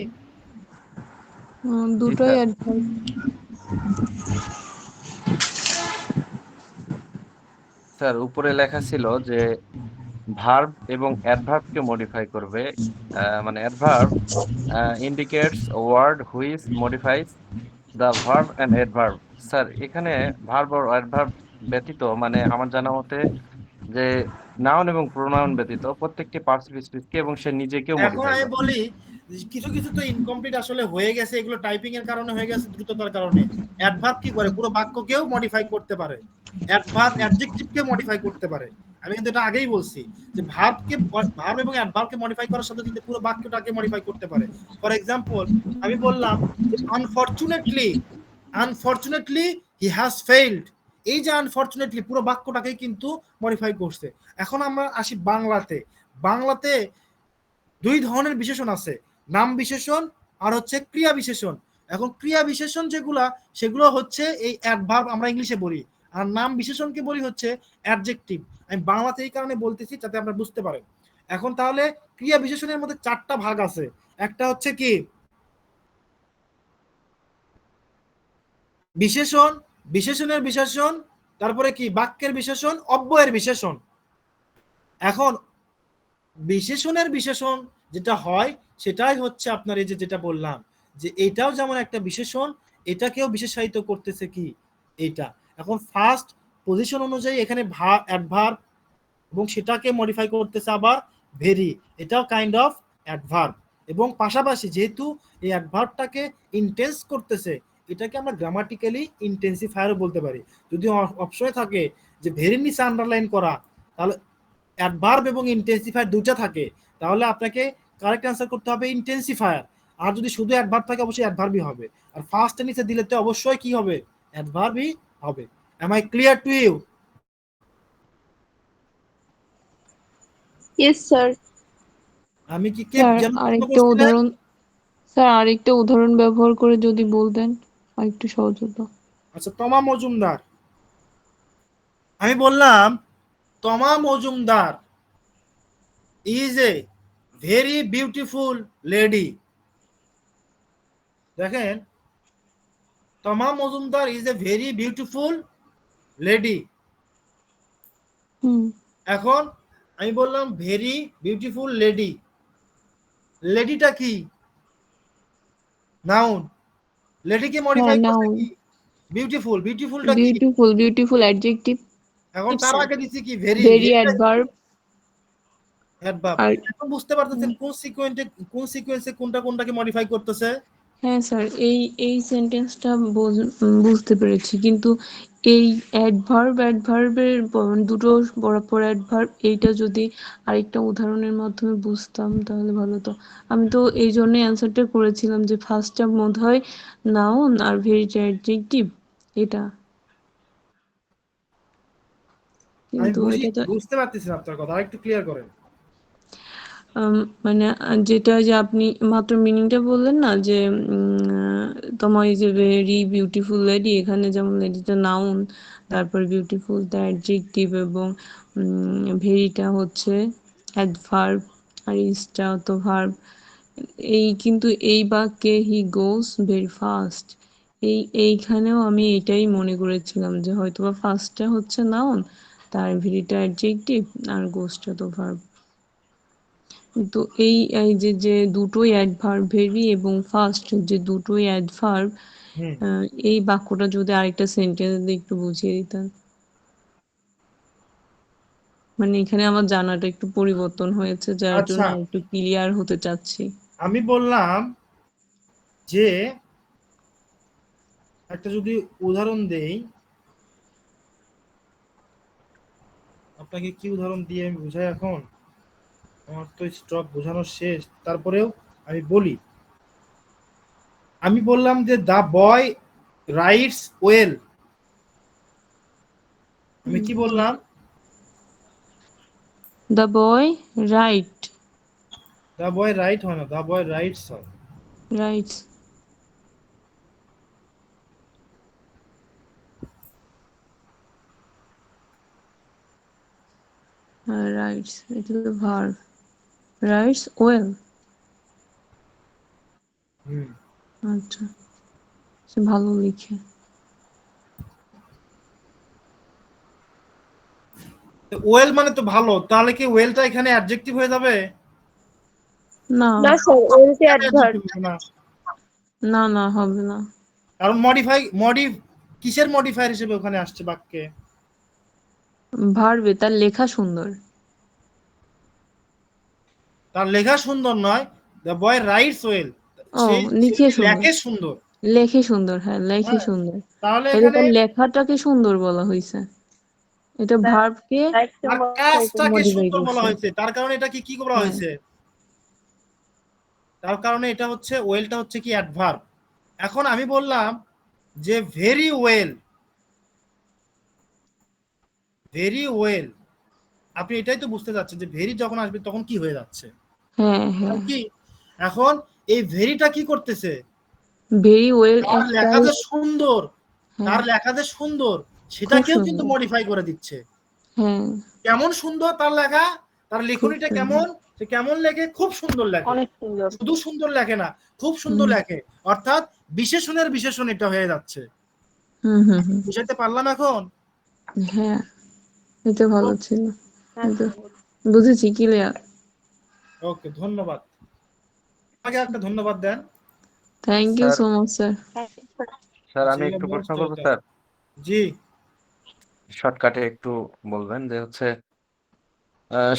জি দুটোই স্যার। অ্যাডভার্ব। স্যার উপরে লেখা ছিল যে ভার্ব এবং অ্যাডভার্বকে মডিফাই করবে, মানে adverb indicates word which modifies the verb and adverb. Sir এখানে ভার্ব আর অ্যাডভার্ব ব্যতীত, মানে আমার জানা মতে যে নাউন এবং প্রোনাউন ব্যতীত প্রত্যেকটি পার্টস অফ স্পিচকে এবং সে নিজেকেও এখন মডিফাই আমি করে। বলি, কিছু কিছু তো ইনকমপ্লিট আসলে হয়ে গেছে, এগুলো টাইপিং এর কারণে হয়ে গেছে, দ্রুততার কারণে। অ্যাডভার্ব কি করে? পুরো বাক্যকেও মডিফাই করতে পারে, অ্যাডভার্ব অ্যাডজেক্টিভকে মডিফাই করতে পারে। আমি কিন্তু এটা আগেই বলছি যে ভার্ব এবং অ্যাডভার্বকে মডিফাই করার সাথে কিন্তু পুরো বাক্যটাকে মডিফাই করতে পারে। ফর এক্সাম্পল, আমি বললাম যে unfortunately, unfortunately he has failed, এই যে আনফরচুনেটলি পুরো বাক্যটাকে কিন্তু মডিফাই করছে। এখন আমরা আসি বাংলাতে। বাংলাতে 2 ধরনের বিশেষণ আছে, নাম বিশেষণ আর হচ্ছে ক্রিয়া বিশেষণ। এখন ক্রিয়া বিশেষণ যেগুলা, সেগুলো হচ্ছে এই অ্যাডভার্ব আমরা ইংলিশে বলি, আর নাম বিশেষণকে বলি হচ্ছে অ্যাডজেক্টিভ। আমি বাংলাতে এই কারণে বলতেছি যাতে আপনারা বুঝতে পারেন। এখন তাহলে ক্রিয়া বিশেষণের মধ্যে 4টা ভাগ আছে। একটা হচ্ছে কি বিশেষণ, বিশেষণের বিশেষণ, তারপরে কি বাক্যের বিশেষণ, অব্যয়ের বিশেষণ। এখন বিশেষণের বিশেষণ যেটা হয় সেটাই হচ্ছে আপনার এই যে যেটা বললাম, যে এটাও যেমন একটা বিশেষণ, এটাকেও বিশেষায়িত করতেছে কি এইটা। এখন ফার্স্ট পজিশন অনুযায়ী এখানে অ্যাডভার্ব, এবং সেটাকে মডিফাই করতেছে আবার ভেরি, এটাও কাইন্ড অফ অ্যাডভার্ব। এবং পাশাপাশি যেহেতু এই অ্যাডভার্বটাকে ইন্টেন্স করতেছে, এটাকে আমরা গ্রামাটিক্যালি ইন্টেন্সিফায়ারও বলতে পারি। যদি অপশনে থাকে যে ভেরি নিচে আন্ডারলাইন করা, তাহলে অ্যাডভার্ব এবং ইন্টেন্সিফায়ার দুইটা থাকে, তাহলে আপনাকে কারেক্ট অ্যান্সার করতে হবে ইন্টেন্সিফায়ার। আর যদি শুধু অ্যাডভার্ব থাকে অবশ্যই অ্যাডভার্বই হবে। আর ফার্স্টের নিচে দিলে তো অবশ্যই কি হবে? অ্যাডভার্বই হবে। Am I clear to you? Yes sir. আমি কি কে স্যার যেন প্রশ্ন আরেকটা করছিলেন? উদাহরণ, স্যার আরেকটা উদাহরণ ব্যবহার করে যদি বলতেন আরেকটু সহজ হতো। আচ্ছা, তমা মজুমদার। আমি বললাম Toma Majumdar is a very beautiful lady. দেখেন, Toma Majumdar is a very beautiful lady. হুম। এখন আমি বললাম ভেরি বিউটিফুল লেডি, লেডিটা কি? নাউন। লেডিকে মডিফাই করছে নাউন। কি? বিউটিফুল। বিউটিফুলটা কি? Beautiful adjective. এখন তার আগে দিছি কি? ভেরি। Very adverb. অ্যাডভার্ব। আর এখন বুঝতে পারতেছেন কোন সিকোয়েন্সে কোনটা কোনটাকে মডিফাই করতেছে? হ্যাঁ স্যার, এই সেন্টেন্সটা বুঝতে পেরেছি, কিন্তু এই অ্যাডভার্বের দুটো পরপর অ্যাডভার্ব, এইটা যদি আরেকটা উদাহরণের মাধ্যমে বুঝতাম তাহলে ভালো হতো। আমি তো এই জন্যই অ্যান্সারটা করেছিলাম যে ফার্স্টটা মনে হয় নাউন আর ভেরিটা অ্যাডজেক্টিভ, এটা। আমি কিন্তু এটা তো বুঝতে পারতেছি না আপনার কথা, আরেকটু ক্লিয়ার করেন। মানে যেটা যে আপনি মাত্র মিনিংটা বললেন না যে তোমার is a very beautiful lady, এখানে যেমন লেডিটা নাউন, তারপর বিউটিফুল টা অ্যাডজেক্টিভ, এবং ভেরিটা হচ্ছে অ্যাডভার্ব, আর ইজটা তো ভার্ব। কিন্তু এই বাক্যে হি গোস ভেরি ফাস্ট, এইখানেও আমি এটাই মনে করেছিলাম যে হয়তোবা ফার্স্টটা হচ্ছে নাউন, তার ভেরিটা অ্যাডজেক্টিভ, আর গোসটা তো ভার্ব। তো এই যে দুটোই অ্যাডভার্ব, ভেরি এবং ফার্স্ট যে দুটোই অ্যাডভার্ব, এই বাক্যটা যদি আরেকটা সেন্টেন্স দিয়ে একটু বুঝিয়ে দিতেন। মানে এখানে আমার জানাটা একটু পরিবর্তন হয়েছে, যার জন্য আচ্ছা, একটু ক্লিয়ার হতে চাচ্ছি। আমি বললাম যে একটা যদি উদাহরণ দেই, আপনাকে কি উদাহরণ দিয়ে আমি বুঝাই? এখন আমার তো স্টক বোঝানো শেষ, তারপরেও আমি বলি। আমি বললাম যে দ্য বয় রাইটস ওয়েল। আমি কি বললাম? The boy right. The boy right হয় না, দ্য বয় রাইটস হয়। রাইটস। রাইটস, এটা তো ভার্ব। Rights well. আচ্ছা, সে ভালো লিখে। ওয়েল মানে তো ভালো, তাহলে কি ওয়েলটা এখানে অ্যাডজেক্টিভ হয়ে যাবে? না না স্যার ওয়েলটা অ্যাডভার্ব। না না, হবে না। কারণ কিসের মডিফায়ার হিসেবে ওখানে আসছে বাক্যে? ভার্বে, তার লেখা সুন্দর। তার লেখা সুন্দর নয়, দ্য বয় রাইটস ওয়েল, ও, সে লিখে সুন্দর। লেখে সুন্দর। লেখে সুন্দর, হ্যাঁ লেখে হ্যাঁ, সুন্দর। তাহলে এটা এখানে তার লেখাটাকে সুন্দর বলা হয়েছে, এটা ভার্বকে তার কাজটাকে মডিফাই সুন্দর বলা করছে। হয়েছে, তার কারণে এটা কি বলা হ্যাঁ। হয়েছে? তার কারণে এটা হচ্ছে ওয়েলটা হচ্ছে কি অ্যাডভার্ব। এখন আমি বললাম যে ভেরি ওয়েল। ভেরি ওয়েল, আপনি এটাই তো বুঝতে যাচ্ছেন যে ভেরি যখন আসবে তখন কি হয়ে যাচ্ছে? হ্যাঁ হ্যাঁ। কি এখন এই ভেরিটা কি করতেছে? ভেরি ওয়েল তার একটা। লেখা যে সুন্দর, হ্যাঁ, তার লেখা যে সুন্দর খুব সেটাকেও কিন্তু সুন্দর। মডিফাই করে দিচ্ছে। হ্যাঁ, কেমন সুন্দর তার লেখা, তার খুব লেখনীটা সুন্দর। কেমন, সে কেমন লেখে? খুব সুন্দর লেখে। অনেক সুন্দর। শুধু সুন্দর লেখে না, খুব সুন্দর লেখে, অর্থাৎ বিশেষণের বিশেষণ এটা হয়ে যাচ্ছে। হুম হুম হুম। বুঝাতে পারলাম এখন? হ্যাঁ, এটা ভালো ছিল। হ্যাঁ এটা বুঝেছি, ক্লিয়ার। ওকে, ধন্যবাদ। আমাকে একটা ধন্যবাদ দেন। Thank you sir so much sir. Sir আচ্ছা, আমি ইউ আর একটু মোস্ট প্রশ্ন করবো ওয়েলকাম। স্যার, জি। শর্টকাটে একটু বলবেন যে হচ্ছে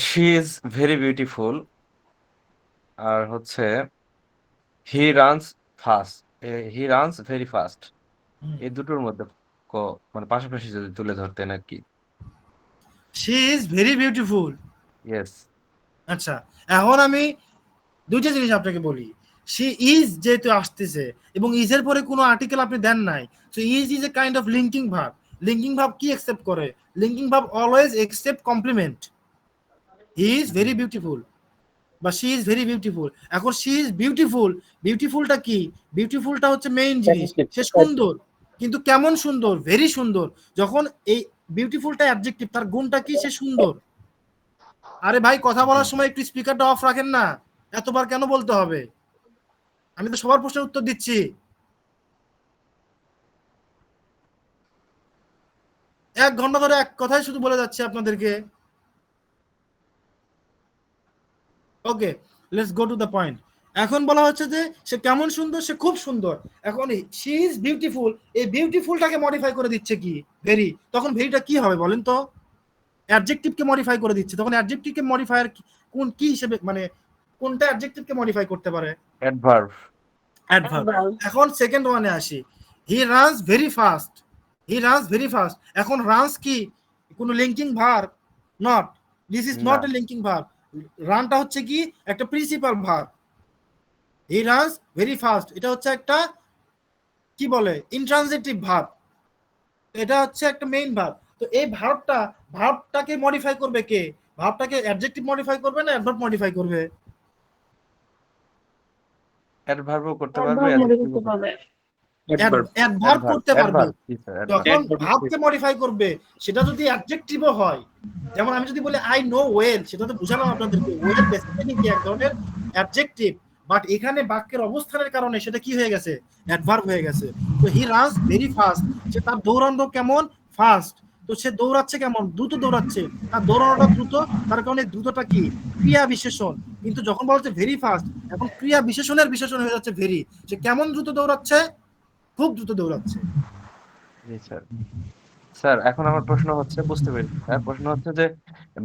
শি ইজ ভেরি বিউটিফুল, আর হচ্ছে he runs fast, he runs very fast, এই দুটোর মধ্যে মানে পাশাপাশি যদি তুলে ধরতেন আর কি। She is very beautiful. Yes. আচ্ছা, এখন আমি দুইটা জিনিস আপনাকে বলি। শি ইজ যেহেতু আসতেছে এবং ইজ এর পরে কোনো আর্টিকেল আপনি দেন নাই, so is a kind of linking verb. Linking verb কি অ্যাকসেপ্ট করে? Linking verb always accept complement. He is very beautiful. বা শি ইজ ভেরি বিউটিফুল। এখন শি ইজ বিউটিফুল, বিউটিফুলটা কি? বিউটিফুলটা হচ্ছে মেইন জিনিস, সে সুন্দর, কিন্তু কেমন সুন্দর? ভেরি সুন্দর। যখন এই বিউটিফুলটা অ্যাডজেক্টিভ, তার গুণটা কি? সে সুন্দর। আরে ভাই কথা বলার সময় একটু স্পিকারটা অফ রাখেন না, এতবার কেন বলতে হবে? আমি তো সবার প্রশ্নের উত্তর দিচ্ছি। 1 ঘন্টা ধরে এক কথাই শুধু বলে যাচ্ছে আপনাদেরকে। Okay, let's go to the point. এখন বলা হচ্ছে যে সে কেমন সুন্দর? সে খুব সুন্দর। এখন শি ইজ বিউটিফুল, এই বিউটিফুলটাকে মডিফাই করে দিচ্ছে কি? ভেরি। তখন ভেরিটা কি হবে বলেন তো? অ্যাডজেক্টিভকে মডিফাই করে দিচ্ছে। তখন অ্যাডজেক্টিভকে মডিফায়ার কোন কি হিসেবে, মানে কোনটা অ্যাডজেক্টিভকে মডিফাই করতে পারে? অ্যাডভার্ব। অ্যাডভার্ব। এখন সেকেন্ড ওয়ানে আসি। He runs very fast, he runs very fast. এখন রানস কি কোনো linking verb? Not, this is not না। এ লিঙ্কিং ভার্ব। রানটা হচ্ছে কি একটা principal verb. He runs very fast এটা হচ্ছে একটা কি বলে ইন্ট্রানজিটিভ ভার্ব, এটা হচ্ছে একটা মেইন ভার্ব। তো এই ভার্বটাকে মডিফাই করবে কে? ভার্বটাকে অ্যাডজেক্টিভ মডিফাই করবে না অ্যাডভার্ব মডিফাই করবে? অ্যাডভার্বও করতে পারবে, অ্যাডভার্ব মডিফাই অ্যাডজেক্টিভও করতে হবে। অ্যাডভার্ব করতে পারবে। জি স্যার, যখন অ্যাডভার্ব। ভার্বকে মডিফাই করবে সেটা যদি অ্যাডজেক্টিভও হয়, যেমন আমি যদি বলি আই নো ওয়েল, সেটা তো বুঝালাম আপনাদেরকে। ওয়েল বেসিক্যালি কি এক ধরনের অ্যাডজেক্টিভ, বাট এখানে বাক্যের অবস্থানের কারণে সেটা কি হয়ে গেছে? অ্যাডভার্ব হয়ে গেছে। তো হি রানস ভেরি ফাস্ট, সে তার দৌড়ানো কেমন? ফাস্ট। তো সে দৌড়াচ্ছে কেমন? দ্রুত দৌড়াচ্ছে। তার দৌড়ানোটা দ্রুত, তার কারণে দ্রুতটা কি? ক্রিয়া বিশেষণ। কিন্তু যখন বলা হচ্ছে ভেরি ফাস্ট, এখন ক্রিয়া বিশেষণের বিশেষণ হয়ে যাচ্ছে ভেরি। সে কেমন দ্রুত দৌড়াচ্ছে? খুব দ্রুত দৌড়াচ্ছে। জি স্যার। স্যার এখন আমার প্রশ্ন হচ্ছে, বুঝতে পেরেছি স্যার, প্রশ্ন হচ্ছে যে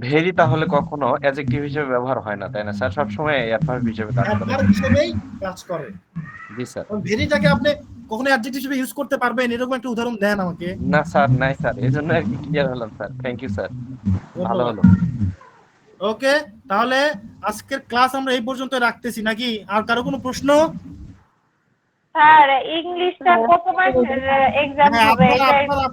ভেরি তাহলে কখনো অ্যাডজেক্টিভ হিসেবে ব্যবহার হয় না, তাই না স্যার? সবসময় অ্যাডভার্ব হিসেবে কাজ করে। অ্যাডভার্ব হিসেবেই কাজ করে। জি স্যার। ভেরিটাকে আপনি কখনো অ্যাডজেক্টিভ হিসেবে ইউজ করতে পারবেন এরকম একটা উদাহরণ দেন আমাকে। না স্যার, নাই স্যার, এই জন্য আর কি ক্লিয়ার হলাম স্যার। থ্যাংক ইউ স্যার, ভালো হলো। ওকে, তাহলে আজকের ক্লাস আমরা এই পর্যন্ত রাখতেছি নাকি? আর কারো কোনো প্রশ্ন? স্যার ইংলিশটা কত মার্কের এক্সাম হ্যাঁ, হবে? আপনারা